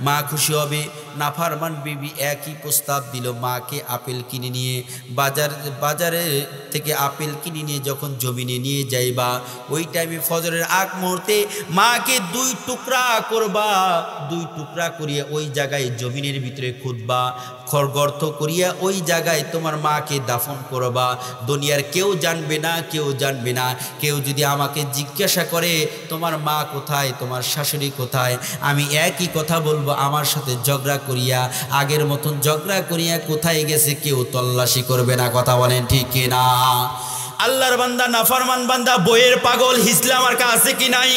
Speaker 1: মা খুশি হবে। নাফরমান বিবি একই প্রস্তাব দিল, মাকে আপেল কিনে নিয়ে বাজারে থেকে আপেল কিনে নিয়ে যখন জমিনে নিয়ে যাইবা, ওই টাইমে ফজরের আগ মুহূর্তে মাকে 2 টুকরা করবা, 2 টুকরা করিয়া ওই জায়গায় জমিনের ভিতরে খুঁড়বা, গর্ত করিয়া ওই জায়গায় তোমার মাকে দাফন করবা। দুনিয়ার কেউ জানবে না, কেউ জানবে না। কেউ যদি আমাকে জিজ্ঞাসা করে তোমার মা কোথায়, তোমার শাশুড়ি কোথায়, আমি একই কথা বলবো, আমার সাথে ঝগড়া করিয়া, আগের মতন ঝগড়া করিয়া কোথায় গেছে কেউ তল্লাশি করবে না। কথা বলেন ঠিক কি না? আল্লাহর বান্দা নাফরমান বান্দা বইয়ের পাগল, হিজলা মার্কা আছে কি নাই?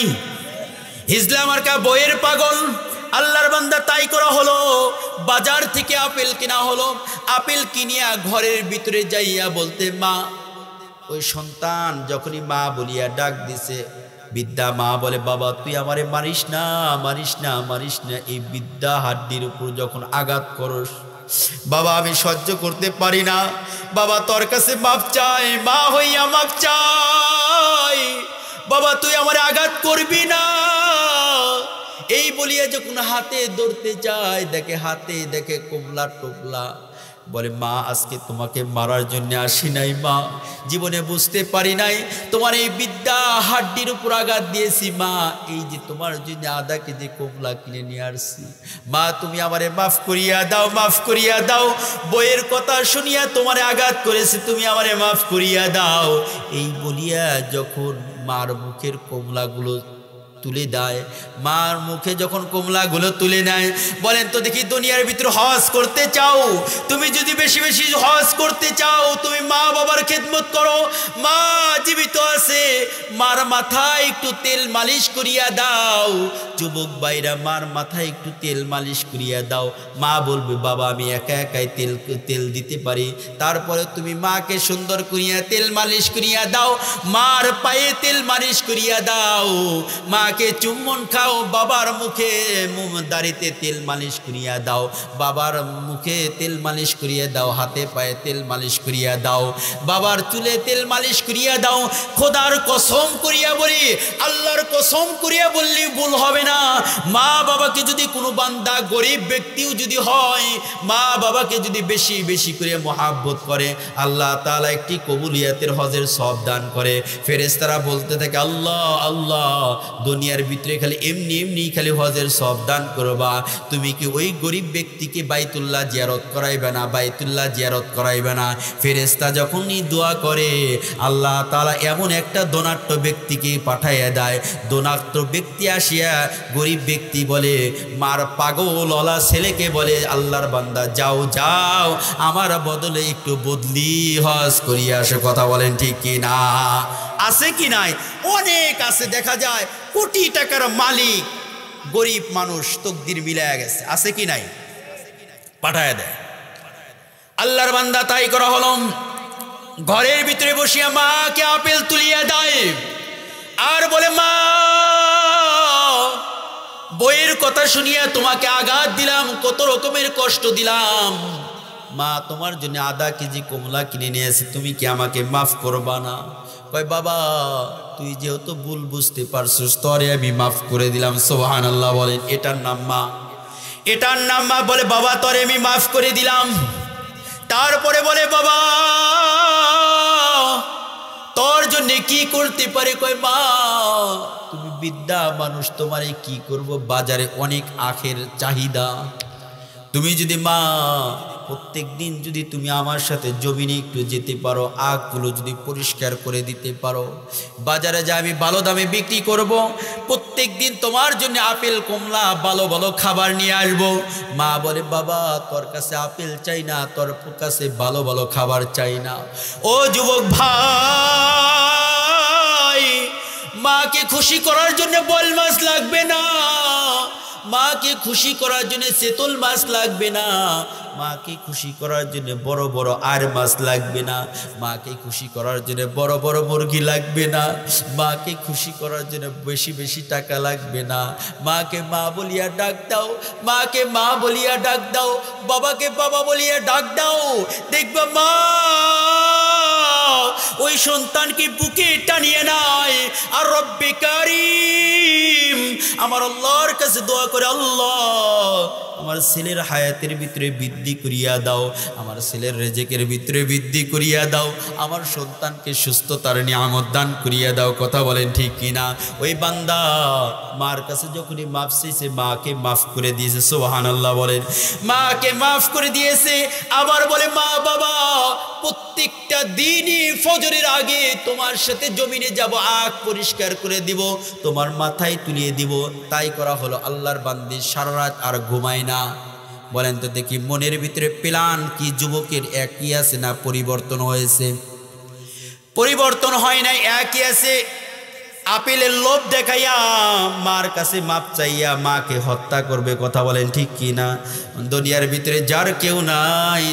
Speaker 1: হিজলা মার্কা বইয়ের পাগল। আল্লাহর বান্দা তাই করা হলো, বাজার থেকে আপেল কিনা হলো। আপেল কিনিয়া ঘরের ভিতরে যাইয়া বলতে, মা, ওই সন্তান যখনই মা বলিয়া ডাক দিছে, বিদ্যা মা বলে, বাবা তুই আমারে মারিস না, মারিস না, মারিস না। এই বিদ্যা হাড্ডির উপর যখন আঘাত করস, বাবা আমি সহ্য করতে পারি না। বাবা তোর কাছে মাপ চাই, মা হইয়া মাপ চাই। বাবা তুই আমারে আঘাত করবি না। এই বলিয়া যখন হাতে ধরতে যায়, দেখে হাতে দেখে কমলা টোপলা। বলে, মা আজকে তোমাকে মারার জন্য আসি নাই, মা জীবনে বুঝতে পারি নাই তোমার এই বিদ্যা হাড্ডির উপর আঘাত দিয়েছি। মা এই যে তোমার জন্য আধা কেজি কমলা কিনে নিয়ে আসছি, মা তুমি আমারে মাফ করিয়া দাও, মাফ করিয়া দাও। বইয়ের কথা শুনিয়া তোমারে আঘাত করেছি, তুমি আমারে মাফ করিয়া দাও। এই বলিয়া যখন মার মুখের কমলাগুলো তুলে দেয়, মার মুখে যখন কমলাগুলো তুলে নেয়, বলেন তো দেখি, দুনিয়ার ভিতরে হজ করতে চাও, তুমি যদি বেশি বেশি হজ করতে চাও, তুমি মা বাবার খেদমত করো। মা জীবিত আছে, মার মাথায় একটু তেল মালিশ করিয়া দাও। যুবক ভাইরা, মার মাথায় একটু তেল মালিশ করিয়া দাও। মা বলবে, বাবা আমি একা একাই তেল দিতে পারি। তারপরে তুমি মাকে সুন্দর করিয়া তেল মালিশ করিয়া দাও, মার পায়ে তেল মালিশ করিয়া দাও। মা মাকে চুম্বন খাও, বাবার মুখে দাড়িতে তেল মালিশ করিয়া দাও, বাবার মুখে তেল মালিশ করিয়া দাও, হাতে পায়ে তেল মালিশ করিয়া দাও, বাবার চুলে তেল মালিশ করিয়া দাও। খোদার কসম করিয়া বলি, আল্লাহর কসম করিয়া বললি ভুল হবে না, মা বাবাকে যদি কোনো বান্দা গরিব ব্যক্তিও যদি হয়, মা বাবাকে যদি বেশি বেশি করে মহাব্বত করে, আল্লাহ তাআলা একটি কবুলিয়াতের হজের সওয়াব দান করে। ফেরেশতারা বলতে থাকে, আল্লাহ আল্লাহ, দুনিয়ার ভিতরে খালি এমনি এমনি খালি হজের সওয়াব দান করবা, তুমি কি ওই গরিব ব্যক্তিকে বাইতুল্লাহ জিয়ারত করাইবে না, বাইতুল্লাহ জিয়ারত করাইবে না? ফেরেশতা যখনই দোয়া করে, আল্লাহ তাআলা এমন একটা ধনাঢ্য ব্যক্তিকে পাঠাইয়া দেয়। ধনাঢ্য ব্যক্তি আসিয়া গরিব ব্যক্তি বলে, মার পাগলওয়ালা ছেলেকে বলে, আল্লাহর বান্দা যাও যাও, আমার বদলে একটু বদলি হজ করিয়া আসে। কথা বলেন ঠিক কি না? আছে কি নাই? অনেক আছে। দেখা যায় কোটি টাকার মালিক গরিব মানুষ তকদির মিলায়া গেছে, আছে কি নাই? পাঠায় দেয়। আল্লাহর বান্দা তাই করা হলো, ঘরের ভিতরে বসিয়া মাকে আপেল তুলিয়া দেয় আর বলে, মা বইয়ের কথা শুনিয়া তোমাকে আঘাত দিলাম, কত রকমের কষ্ট দিলাম, মা তোমার জন্য আধা কেজি কমলা কিনে নিয়ে এসে, তুমি কি আমাকে মাফ করবা না? কয়, বাবা তুই যেহেতু ভুল বুঝতে পারছিস, তরে আমি মাফ করে দিলাম। সুবহানাল্লাহ বলেন। এটার নাম মা, এটার নাম মা। বলে, বাবা তরে আমি মাফ করে দিলাম। তারপরে বলে, বাবা তোর জন্য কি করতে পারে? কয়, মা তুমি বিদ্যা মানুষ, তোমারে কি করব, বাজারে অনেক আখের চাহিদা, তুমি যদি মা প্রত্যেক দিন যদি তুমি আমার সাথে জমিনে একটু যেতে পারো, আখগুলো যদি পরিষ্কার করে দিতে পারো, বাজারে যা আমি ভালো দামে বিক্রি করব, প্রত্যেক দিন তোমার জন্য আপেল কমলা ভালো ভালো খাবার নিয়ে আসবো। মা বলে, বাবা তোর কাছে আপেল চাই না, তোর কাছে ভালো ভালো খাবার চাই না। ও যুবক ভাই, মাকে খুশি করার জন্য বল মাছ লাগবে না, মাকে খুশি করার জন্য চেতল মাছ লাগবে না, মাকে খুশি করার জন্য বড় বড় আর মাছ লাগবে না, মাকে খুশি করার জন্য বড় বড় মুরগি লাগবে না, মাকে খুশি করার জন্য বেশি বেশি টাকা লাগবে না। মাকে মা বলিয়া ডাক দাও, মাকে মা বলিয়া ডাক দাও, বাবাকে বাবা বলিয়া ডাক দাও। দেখবা মা ওই সন্তানকে বুকে টানিয়ে নেয় আর রব্বে কারীম আমার আল্লাহর কাছে দোয়া করে, আল্লাহ আমার ছেলের হায়াতের ভিতরে বৃদ্ধি করিয়া দাও, আমার ছেলের রেজেকের ভিতরে বৃদ্ধি করিয়া দাও, আমার সন্তানকে সুস্থতার নিয়ামত দান করিয়া দাও। কথা বলেন ঠিক কিনা? ওই বান্দা মার কাছে যখনই মাফ চাইছে, মাকে মাফ করে দিয়েছে। সুবহানাল্লাহ বলেন। মাকে মাফ করে দিয়েছে। আবার বলে, মা বাবা প্রত্যেকটা দিনই ফজরের আগে তোমার সাথে জমিনে যাব, আখ পরিষ্কার করে দিব, তোমার মাথায় তুলিয়ে দিব। তাই করা হলো। আল্লাহর বান্দি সারা রাত আর ঘুমায় না। বলেন তো দেখি, মনের ভিতরে প্ল্যান কি যুবকের একই আছে না পরিবর্তন হয়েছে? পরিবর্তন হয় নাই, একই আছে। আপেলের লোভ দেখাইয়া মার কাছে মাপ চাইয়া মাকে হত্যা করবে। কথা বলেন ঠিক কি না? দুনিয়ার ভিতরে যার কেউ নাই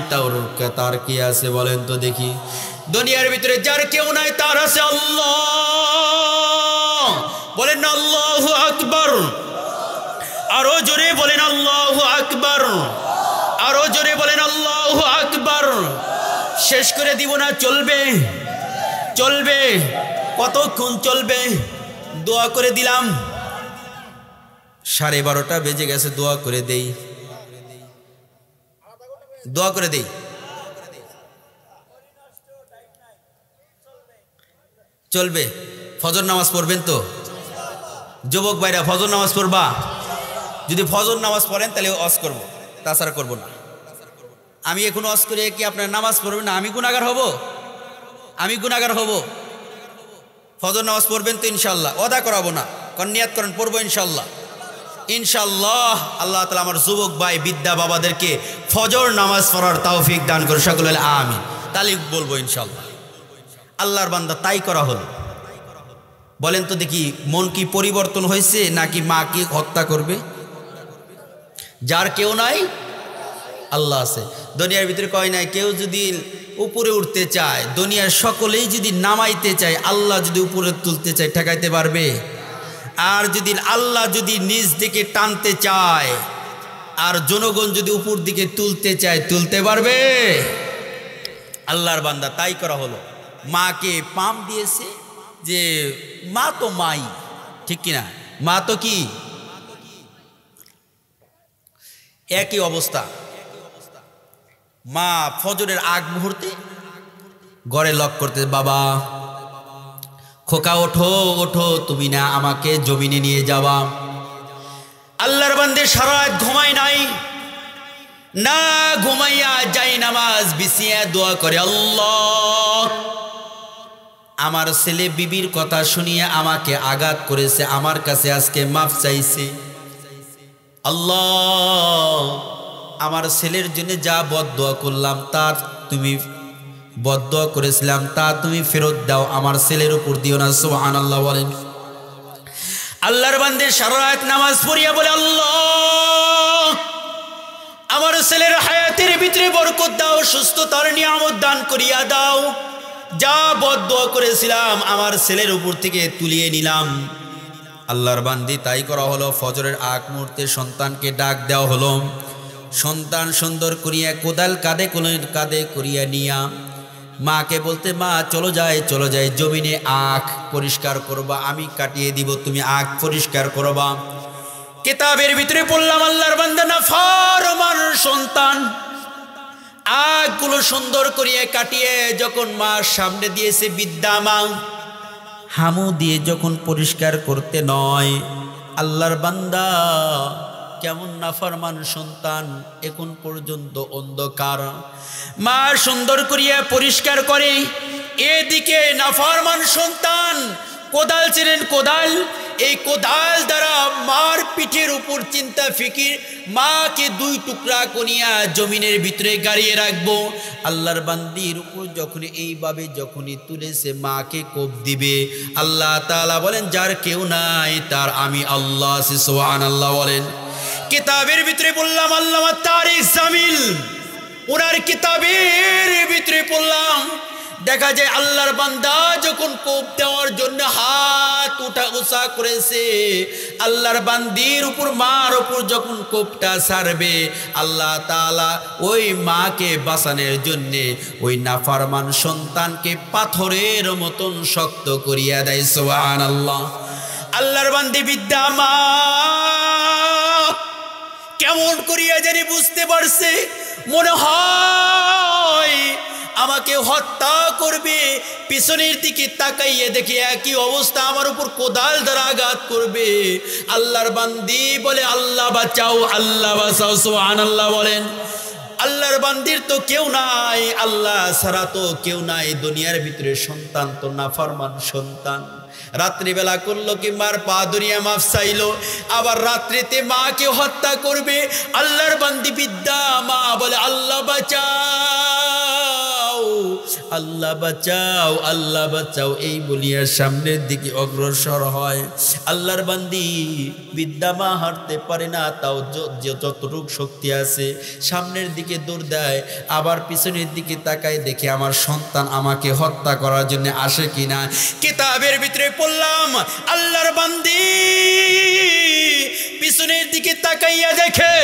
Speaker 1: তার কি আছে বলেন তো দেখি? দুনিয়ার ভিতরে যার কেউ নাই তার আছে আল্লাহ। বলেন না আল্লাহু আকবার। আরো জোরে বলেন আল্লাহু আকবার। আরো জোরে বলেন আল্লাহু আকবার। শেষ করে দিব না? চলবে চলবে, কতক্ষণ চলবে? দোয়া করে দিলাম, 12:30 বেজে গেছে। দোয়া করে দেই, দোয়া করে দেই। চলবে। ফজর নামাজ পড়বেন তো যুবক ভাইরা? ফজর নামাজ পড়বা? যদি ফজর নামাজ পড়েন তাহলে ওয়াজ করব, তাছাড়া করব না। আমি এখন ওয়াজ করি কি আপনার নামাজ পড়বেন না? আমি গুনাহগার হব? আমি গুনাহগার হব? ফজর নামাজ পড়বেন তো ইনশাল্লাহ? ওয়াদা করাবো না, কারণ নিয়াত করেন পড়বো ইনশাল্লাহ। ইনশাল্লাহ আল্লাহ তাআলা আমার যুবক ভাই বিদ্যা বাবাদেরকে ফজর নামাজ পড়ার তৌফিক দান করে। সকলে আমিন। তাহলে বলবো ইনশাল্লাহ। আল্লাহর বান্দা তাই করা হলো। বলেন তো দেখি, মন কি পরিবর্তন হয়েছে নাকি মাকে হত্যা করবে? যার কেউ নাই আল্লাহ আছে। দুনিয়ার ভিতরে কয় নাই, কেউ যদি উপরে উঠতে চায়, দুনিয়ার সকলেই যদি নামাইতে চায়, আল্লাহ যদি উপরে তুলতে চায়, ঠেকাইতে পারবে? আর যদি আল্লাহ যদি নিচ দিকে টানতে চায় আর জনগণ যদি উপর দিকে তুলতে চায় তুলতে পারবে? আল্লাহর বান্দা তাই করা হলো। মাকে পাম দিয়েছে যে মা তো মাই, ঠিক কিনা? মা তো কি একই অবস্থা। মা ফজরের আগ মুহূর্তে ঘরে লক করতে, বাবা খোকা ওঠো ওঠো, তুমি না আমাকে জমিনে নিয়ে যাবা। আল্লাহর বান্দে সারা রাত ঘুমায় নাই, না ঘুমাইয়া যাই নামাজ বিছিয়া দোয়া করে, আল্লাহ আমার ছেলে বিবির কথা শুনিয়ে আমাকে আঘাত করেছে, আমার কাছে আজকে মাফ চাইছে। আল্লাহ আমার ছেলের জন্য যা বদদোয়া করলাম তার তুমি বদদোয়া করেছিলাম তা তুমি ফেরত দাও, আমার ছেলের উপর দিও না। সুবহানাল্লাহ বলেন। আল্লাহর বান্দে সারা রাত নামাজ পড়িয়া বলে, আল্লাহ আমার ছেলের হায়াতের ভিতরে বরকত দাও, সুস্থতার নিয়ামত দান করিয়া দাও, যা বদদোয়া করেছিলাম আমার ছেলের উপর থেকে তুলিয়ে নিলাম। আল্লাহর বান্দি তাই করা হলো। ফজরের আগ মুহূর্তে সন্তানকে ডাক দেওয়া হলো। সন্তান সুন্দর করিয়া কোদাল কাঁধে করিয়া নিয়া মাকে বলতে, মা চলো যাই জমিনে আখ পরিষ্কার করবা, আমি কাটিয়ে দিব, তুমি আখ পরিষ্কার করবা। কিতাবের ভিতরে পড়লাম আল্লাহর বান্দা নাফরমান সন্তান আগগুলো সুন্দর করিয়া কাটিয়ে যখন মার সামনে দিয়েছে, বিদ্যা মা হামু দিয়ে যখন পরিষ্কার করতে নয়, আল্লাহর বান্দা কেমন নাফরমান সন্তান, এখন পর্যন্ত অন্ধকার। মা সুন্দর করিয়া পরিষ্কার করে, এদিকে নাফরমান সন্তান কোদাল ছিলেন, কোদাল, এই কোদাল দ্বারা মার পিঠের উপর চিন্তা ফিকির, মাকে দুই টুকরা করিয়া জমিনের ভিতরে গাড়িয়ে রাখবো। আল্লাহর বান্দির উপর যখন এইভাবে যখনই তুলেছে মাকে কোপ দিবে, আল্লাহ তাআলা বলেন যার কেউ নাই তার আমি আল্লাহ। সুবহানাল্লাহ বলেন। কিতাবের ভিতরে বললাম আল্লামা তারিক জামিল ওনার কিতাবের ভিতরে পড়লাম, দেখা যায় আল্লাহর বান্দা যখন কোপ দেওয়ার জন্য হাত উঁচা করেছে, আল্লাহর বান্দির উপর মার উপর যখন কোপটা ছাড়বে, আল্লাহ তাআলা ওই মাকে বাঁচানোর জন্যে ওই নাফরমান সন্তানকে পাথরের মতন শক্ত করিয়া দেয়। সুবহানাল্লাহ। আল্লাহর বান্দি বিদ্যা মা কেমন করিয়া জানি বুঝতে পারছে, মনে হয় আমাকে হত্যা করবে। পিছনের দিকে তাকাইয়ে দেখে একই অবস্থা, আমার উপর কোদাল দ্বারা আঘাত করবে। আল্লাহর বান্দি বলে, আল্লাহ বাঁচাও, আল্লাহ বাঁচাও। সুবহানাল্লাহ বলেন। আল্লাহর বান্দির তো কেউ নাই, আল্লাহ ছাড়া তো কেউ নাই দুনিয়ার ভিতরে। সন্তান তো নাফরমান সন্তান, রাত্রিবেলা করলো কি মার পা ধরিয়া মাফ চাইলো, আবার রাত্রিতে মাকে হত্যা করবে। আল্লাহর বান্দি বিদ্যা মা বলে, আল্লাহ বাঁচাও, আল্লাহ বাঁচাও, আল্লাহ বাঁচাও, এই বলিয়া সামনের দিকে অগ্রসর হয়। আল্লাহর বান্দি বিদ্যা মা হাঁটতে পারে না, তাও যতটুক শক্তি আছে সামনের দিকে দৌড় দেয়, আবার পিছনের দিকে তাকায় দেখে আমার সন্তান আমাকে হত্যা করার জন্য আসে কিনা। কিতাবের ভিতরে পড়লাম আল্লাহর বান্দি পিছনের দিকে তাকাইয়া দেখে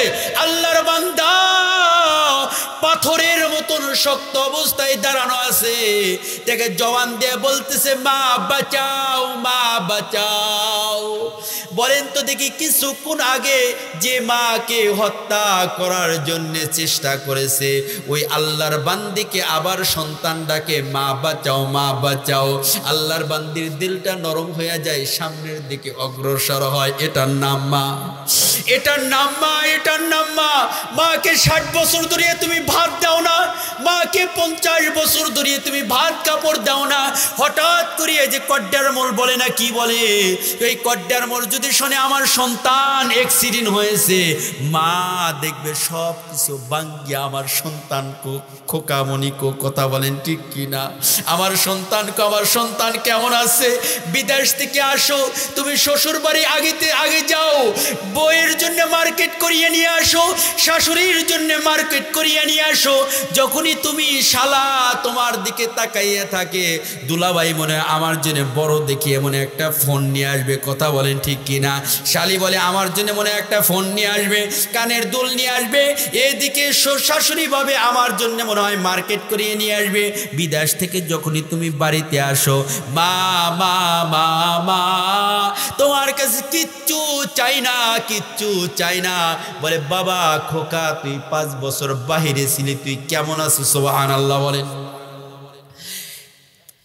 Speaker 1: আল্লাহর বান্দা পাথরের মতন শক্ত অবস্থায় দাঁড়ানো আছে। দেখে জবান দিয়ে বলতেছে, মা বাঁচাও, মা বাঁচাও। বলেন তো দেখি, কিছুক্ষণ আগে যে মাকে হত্যা করার জন্য চেষ্টা করেছে, ওই আল্লাহর বান্দিকে আবার সন্তান ডাকে, মা বাঁচাও, মা বাঁচাও। আল্লাহর বান্দির দিলটা নরম হয়ে যায়, সামনের দিকে অগ্রসর হয়। এটার নাম মা, এটার নাম মা, এটার নাম মা। মাকে 60 বছর ধরে তুমি ভাত দাও না, মাকে 50 বছর ধরে তুমি ভাত কাপড় দাও না, হঠাৎ করিয়ে যে কড্ডার মোল বলে না কি বলে, এই কড্ডার মোল যদি শোনে আমার সন্তান অ্যাক্সিডেন্ট হয়েছে, মা দেখবে সব কিছু বাঙ্গিয়া আমার সন্তান খোকামণি কথা বলেন ঠিক কিনা? আমার সন্তান কেমন আছে? বিদেশ থেকে আসো, তুমি শ্বশুর বাড়ি আগে যাও, বইয়ের জন্য মার্কেট করিয়ে নিয়ে আসো, শাশুড়ির জন্য মার্কেট করিয়ে নিয়ে আসো। যখনই তুমি শালা তোমার দিকে তাকাইয়া থাকে, দুলাভাই মনে হয় আমার জন্য বড় দেখিয়ে মনে একটা ফোন নিয়ে আসবে। কথা বলেন ঠিক কিনা? শালি বলে আমার জন্য মনে একটা ফোন নিয়ে আসবে, কানের দুল নিয়ে আসবে। এদিকে শাশুড়ি ভাবে আমার জন্য মনে হয় মার্কেট করিয়ে নিয়ে আসবে। বিদেশ থেকে যখনই তুমি বাড়িতে আসো, মা মা মা মা, তোমার কাছে কিচ্ছু চাই না, কিচ্ছু চাই না। বলে বাবা খোকা তুই 5 বছর বাহিরে ছিলি, তুই কেমন আছিস? সুবহানাল্লাহ বলেন।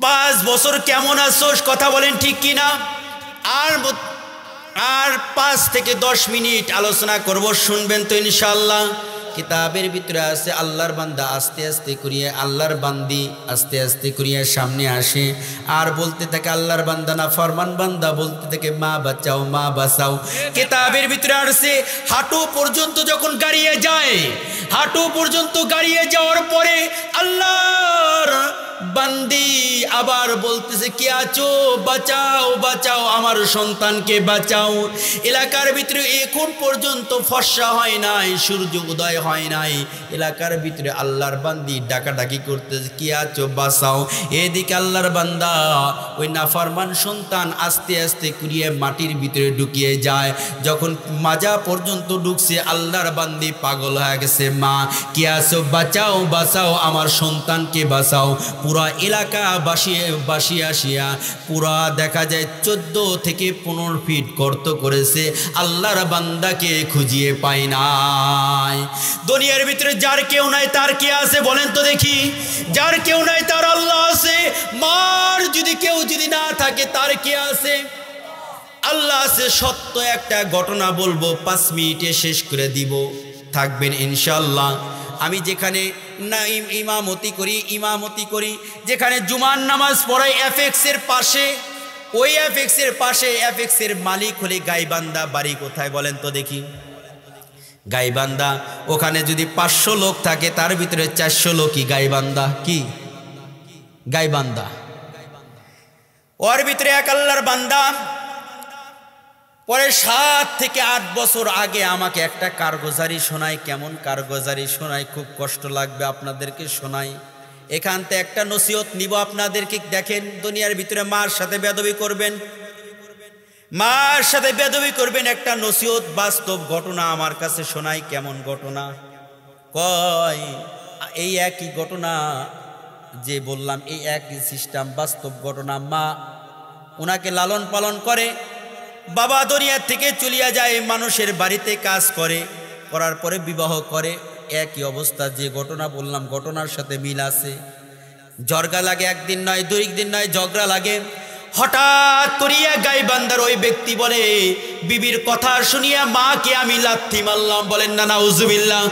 Speaker 1: 5 বছর কেমন আছোস? কথা বলেন ঠিক কিনা? আর 5 থেকে 10 মিনিট আলোচনা করব, শুনবেন তো ইনশাআল্লাহ। কিতাবের ভিতরে আছে আল্লাহর বান্দা আস্তে আস্তে করিয়ে, আল্লাহর বান্দি আস্তে আস্তে করিয়ে সামনে আসে আর বলতে থাকে আল্লাহর বান্দা না ফরমান বান্দা বলতে থাকে মা বাঁচাও মা বাঁচাও। কিতাবের ভিতরে আসছে হাঁটু পর্যন্ত যখন গাড়িয়ে যায়, হাঁটু পর্যন্ত গাড়িয়ে যাওয়ার পরে আল্লাহর বান্দি আবার বলতেছে কে আছো? বাঁচাও বাঁচাও আমার সন্তানকে বাঁচাও। এলাকার ভিতরে এখন পর্যন্ত ফর্সা হয় নাই, সূর্য উদয় হয় নাই। এলাকার ভিতরে আল্লাহর বান্দি ডাকাডাকি করতেছে কে আছো? বাঁচাও। এদিকে আল্লাহর বান্দা ওই নাফরমান সন্তান আস্তে আস্তে কুড়িয়ে মাটির ভিতরে ঢুকিয়ে যায়। যখন মাজা পর্যন্ত ঢুকছে আল্লাহর বান্দি পাগল হয়ে গেছে, মা কে আছো? বাঁচাও বাঁচাও আমার সন্তানকে বাঁচাও। পুরা এলাকা বাসিয়ে আসিয়া পুরা দেখা যায় 14 থেকে 15 ফিট গর্ত করেছে, আল্লাহর বান্দাকে খুঁজিয়ে পায় নাই। দুনিয়ার ভিতরে যার কেউ নাই তার কে আছে বলেন তো দেখি? যার কেউ নাই তার আল্লাহ আছে। মার যদি কেউ যদি না থাকে তার কে আছে? আল্লাহ আছে। সত্য একটা ঘটনা বলবো, 5 মিনিটে শেষ করে দিব, থাকবেন ইনশাআল্লাহ। আমি যেখানে না ইমামতি করি, যেখানে জুমার নামাজ পড়াই এফএক্সের পাশে, ওই এফএক্সের মালিক হলে গাইবান্ধা। বাড়ি কোথায় বলেন তো দেখি? গাইবান্ধা। ওখানে যদি 500 লোক থাকে তার ভিতরে 400 লোকই গাইবান্ধা। কি গাইবান্ধা? ওর ভিতরে এক আল্লাহর বান্দা পরে 7 থেকে 8 বছর আগে আমাকে একটা কারগুজারি শোনায়। কেমন কারগুজারি শোনায়? খুব কষ্ট লাগবে আপনাদেরকে শোনাই। এখান থেকে একটা নসিহত নিব আপনাদেরকে। দেখেন দুনিয়ার ভিতরে মার সাথে বেয়াদবি করবেন, মার সাথে বেয়াদবি করবেন, একটা নসিহত বাস্তব ঘটনা আমার কাছে শোনায়। কেমন ঘটনা? কয় এই একই ঘটনা যে বললাম, এই একই সিস্টেম, বাস্তব ঘটনা। মা ওনাকে লালন পালন করে, বাবা দুনিয়া থেকে চলিয়া যায়, মানুষের বাড়িতে কাজ করে, করার পরে বিবাহ করে। একই অবস্থা, যে ঘটনা বললাম ঘটনার সাথে মিল আছে। ঝগড়া লাগে, একদিন নয় 2 দিন নয়, ঝগড়া লাগে। হঠাৎ করিয়া গাইবান্ধার ওই ব্যক্তি বলে বিবির কথা শুনিয়া মাকে আমি লাথি মারলাম। বলেন না নাউজুবিল্লাহ।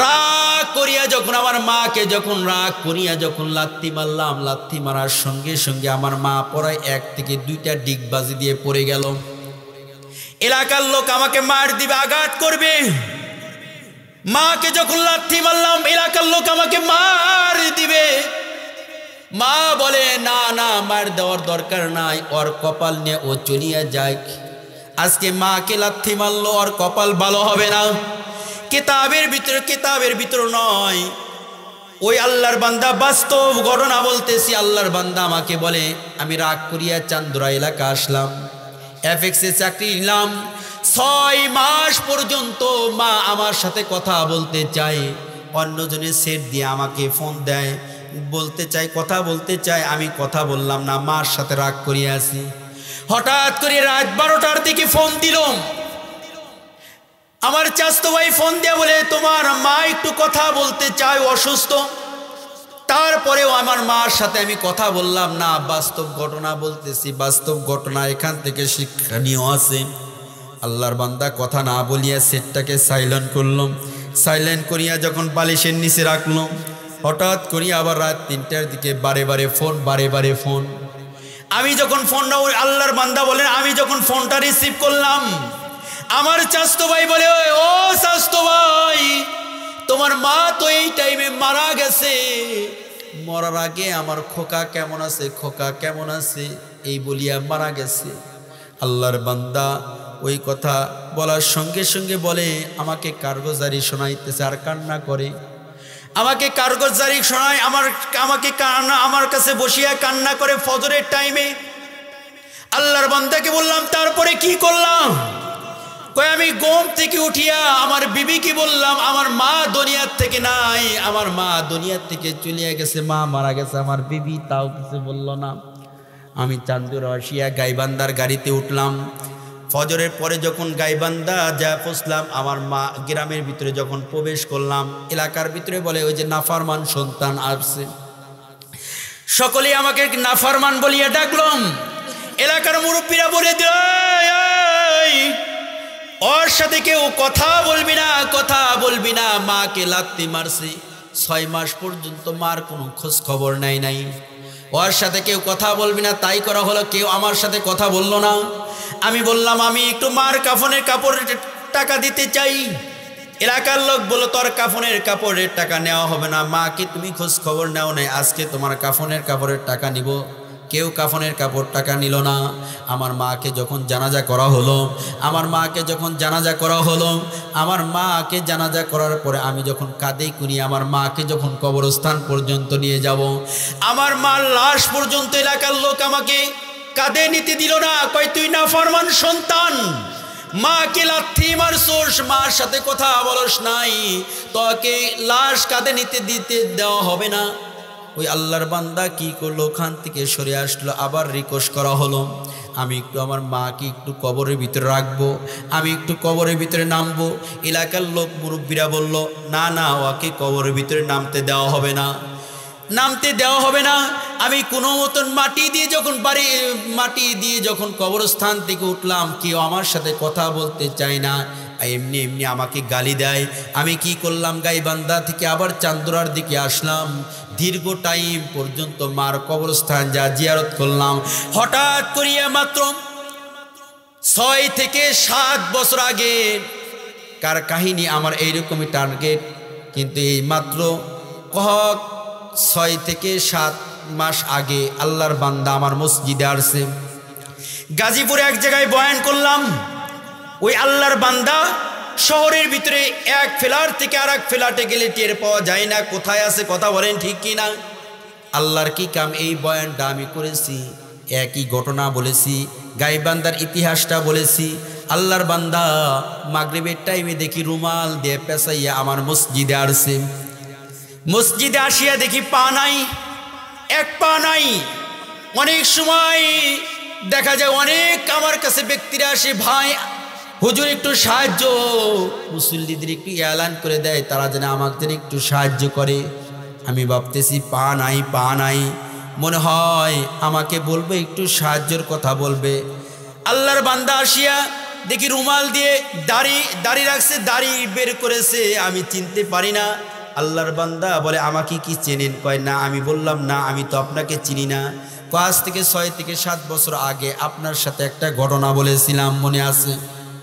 Speaker 1: রাগ করিয়া যখন আমার মাকে রাগ করিয়া লাথি মারলাম, লাথি মারার সঙ্গে সঙ্গে আমার মা পড়ায় 1 থেকে 2টা ডিগবাজি দিয়ে পড়ে গেল। এলাকার লোক আমাকে মার দিবে, আঘাত করবে। মাকে যখন লাথি মারলাম এলাকার লোক আমাকে মার দিবে। মা বলে না না, মার দেওয়ার দরকার নাই, ওর কপাল নিয়ে ও চলিয়া যাক। আজকে মাকে লাথি মারলো, ওর কপাল ভালো হবে না। কিতাবের ভিতর নয়, ওই আল্লাহর বান্দা বাস্তব ঘটনা বলতেছি। আল্লাহর বান্দা আমাকে বলে আমি রাগ করিয়া চান্দুরা এলাকা আসলাম, এফএক্সে চাকরি নিলাম। 6 মাস পর্যন্ত মা আমার সাথে কথা বলতে চায়, অন্যজনের সেট দিয়ে আমাকে ফোন দেয়, বলতে চাই, কথা বলতে চাই, আমি কথা বললাম না, মার সাথে রাগ করিয়া আছি। হঠাৎ করে রাত 12টার দিকে ফোন দিল। আমার চাচতো ভাই ফোন দিয়ে বলে তোমার মা একটু কথা বলতে চায়, অসুস্থ। তারপরেও আমার মার সাথে আমি কথা বললাম না। বাস্তব ঘটনা বলতেছি, বাস্তব ঘটনা, এখান থেকে শিক্ষণীয় আছে। আল্লাহর বান্দা কথা না বলিয়া সেটটাকে সাইলেন্ট করলাম। সাইলেন্ট করিয়া যখন বালিশের নিচে রাখলাম, হঠাৎ করিয়া আবার রাত 3টার দিকে বারে বারে ফোন। আমি যখন ফোনটা, আল্লাহর বান্দা বলেন, আমি যখন ফোনটা রিসিভ করলাম, আমার চাচতো ভাই বলে ও চাচতো ভাই, তোমার মা তো এই টাইমে মারা গেছে, মরার আগে আমার খোকা কেমন আছে, খোকা কেমন আছে এই বলিয়া মারা গেছে। আল্লাহর বান্দা ওই কথা বলার সঙ্গে সঙ্গে বলে আমাকে কারগুজারি শোনাইতেছে আর কান্না করে, আমাকে কারগুজারি শোনায়, আমার কাছে বসিয়া কান্না করে ফজরের টাইমে। আল্লাহর বান্দাকে বললাম তারপরে কি করলাম? কই আমি ঘুম থেকে উঠিয়া আমার বিবিকে বললাম আমার মা দুনিয়ার থেকে নাই, আমার মা দুনিয়ার থেকে চলে গেছে, মা মারা গেছে। আমার বিবি তাও কিছু বলল না। আমি চান্দুর আসিয়া গাইবান্ধার গাড়িতে উঠলাম। ফজরের পরে যখন গাইবান্ধা যা পৌঁছলাম, আমার মা গ্রামের ভিতরে যখন প্রবেশ করলাম, এলাকার ভিতরে বলে ওই যে নাফরমান সন্তান আসছে। সকলেই আমাকে নাফরমান বলিয়া ডাকলাম। এলাকার মুরব্বীরা বলে দিল ওর সাথে কেউ কথা বলবি না, কথা বলবি না, মাকে লাত্তি মারছে। 6 মাস পর্যন্ত মার কোনো খোঁজ খবর নাই। ওর সাথে কেউ কথা বলবি না, তাই করা হলো। কেউ আমার সাথে কথা বলল না। আমি বললাম আমি একটু মার কাফনের কাপড়ের টাকা দিতে চাই। এলাকার লোক বলল তোর কাফনের কাপড়ের টাকা নেওয়া হবে না, মাকে তুমি খোঁজ খবর নেও নাই, আজকে তোমার কাফনের কাপড়ের টাকা নিব। কেউ কাফনের কাপড় টাকা নিল না। আমার মাকে যখন জানাজা করা হলো, আমার মাকে জানাজা করার পরে আমি যখন কাঁদে কুনি আমার মাকে যখন কবরস্থান পর্যন্ত নিয়ে যাব, আমার মার লাশ পর্যন্ত এলাকার লোক আমাকে কাঁধে নিতে দিল না। কই তুই নাফরমান সন্তান, মাকে লাথি মারছস, মার সাথে কথা বলস নাই, তোকে লাশ কাঁধে নিতে দিতে দেওয়া হবে না। ওই আল্লাহর বান্দা কি করলো, ওখান থেকে সরে আসলো। আবার রিকোয়েস্ট করা হলো আমি একটু আমার মাকে একটু কবরের ভিতরে রাখবো, আমি একটু কবরের ভিতরে নামবো। এলাকার লোক মুরব্বীরা বলল না না, ওকে কবরের ভিতরে নামতে দেওয়া হবে না। আমি কোনো মতন মাটি দিয়ে যখন কবরস্থান থেকে উঠলাম, কেউ আমার সাথে কথা বলতে চায় না, এমনি আমাকে গালি দেয়। আমি কি করলাম, গাইবান্ধা থেকে আবার চান্দুরার দিকে আসলাম। দীর্ঘ টাইম পর্যন্ত মার কবরস্থান জিয়ারত করলাম। হঠাৎ করিয়া মাত্র 6 থেকে 7 বছর আগে কার কাহিনী আমার এইরকমই টার্গেট, কিন্তু এই মাত্র 6 থেকে 7 মাস আগে আল্লাহর বান্দা আমার মসজিদে আসছে। গাজীপুরে এক জায়গায় বয়ান করলাম। ওই আল্লাহর বান্দা শহরের ভিতরে এক ফ্ল্যাট থেকে আর এক ফ্ল্যাটে গেলে টের পাওয়া যায় না কোথায় আছে, কথা বলেন ঠিক কি না? আল্লাহর কি কাম, এই বয়ানটা আমি করেছি, একই ঘটনা বলেছি, গাইবান্ধার ইতিহাসটা বলেছি। আল্লাহর বান্দা মাগরিবের টাইমে দেখি রুমাল দিয়ে পেঁচাইয়া আমার মসজিদে আসছে। মসজিদে আসিয়া দেখি পা নাই, এক পা নাই। অনেক সময় দেখা যায় অনেক আমার কাছে ব্যক্তিরা আসে, ভাই হুজুর একটু সাহায্য, মুসল্লিদের একটু এলান করে দেয় তারা যেন আমাদের একটু সাহায্য করে। আমি ভাবতেছি পা নাই, মনে হয় আমাকে বলবে একটু সাহায্যের কথা বলবে। আল্লাহর বান্দা আসিয়া দেখি রুমাল দিয়ে দাড়ি রাখছে, দাড়ি বের করেছে, আমি চিনতে পারি না। আল্লাহর বান্দা বলে আমাকে কি চেনেন? কয় না। আমি বললাম না, আমি তো আপনাকে চিনি না। আজ থেকে 6 থেকে 7 বছর আগে আপনার সাথে একটা ঘটনা বলেছিলাম, মনে আছে?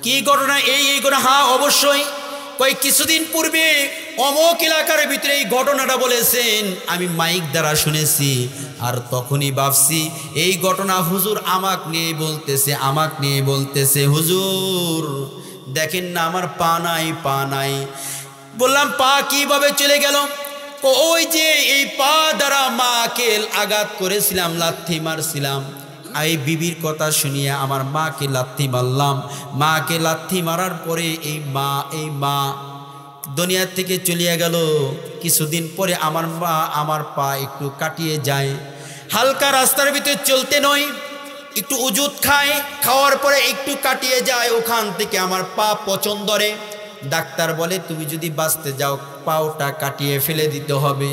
Speaker 1: কি ঘটনা? এই ঘটনা? হ্যাঁ অবশ্যই। কয় কিছুদিন পূর্বে অমুক এলাকার ভিতরে এই ঘটনাটা বলেছেন, আমি মাইক দ্বারা শুনেছি। আর তখনই ভাবছি এই ঘটনা হুজুর আমাকে নিয়ে বলতেছে। হুজুর দেখেন না আমার পা নাই। বললাম পা কিভাবে চলে গেল? ওই যে এই পা দ্বারা মাকে আঘাত করেছিলাম, লাথি মারছিলাম। এই বিবির কথা শুনিয়ে আমার মাকে লাথি মারলাম। মাকে লাথি মারার পরে এই মা দুনিয়া থেকে চলিয়া গেল। কিছুদিন পরে আমার পা একটু কাটিয়ে যায়, হালকা রাস্তার ভিতরে চলতে নয়, একটু উজুত খায়, খাওয়ার পরে একটু কাটিয়ে যায়, ওখান থেকে আমার পা পচন ধরে। ডাক্তার বলে তুমি যদি বাঁচতে যাও পাওটা কাটিয়ে ফেলে দিতে হবে।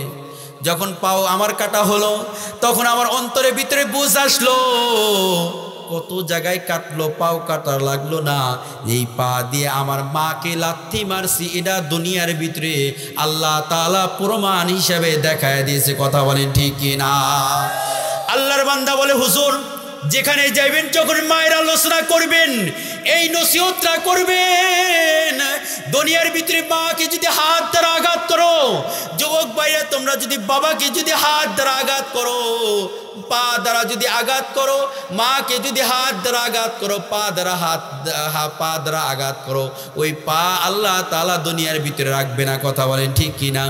Speaker 1: যখন পাও আমার কাটা হলো, তখন আমার অন্তরের ভিতরে বুঝ আসলো কত জায়গায় কাটলো, পাও কাটা লাগলো না। এই পা দিয়ে আমার মাকে লাথি মারছি, এটা দুনিয়ার ভিতরে আল্লাহ তাআলা প্রমাণ হিসাবে দেখায় দিয়েছে, কথা বলেন ঠিক কি না? আল্লাহর বান্দা বলে হুজুর যেখানে যাইবেন যখন মায়ের আলোচনা করবেন, এই নসিহতটা করবেন। দুনিয়ার ভিতরে মাকে যদি হাত দ্বারা আঘাত করো, যুবক ভাইরা তোমরা যদি বাবাকে যদি হাত দ্বারা আঘাত করো, পা দ্বারা যদি আঘাত করো, মাকে যদি হাত দ্বারা আঘাত করো, পা দ্বারা আঘাত করো, ওই পা আল্লাহ তাআলা দুনিয়ার ভিতরে রাখবে না। কথা বলেন ঠিক কিনা?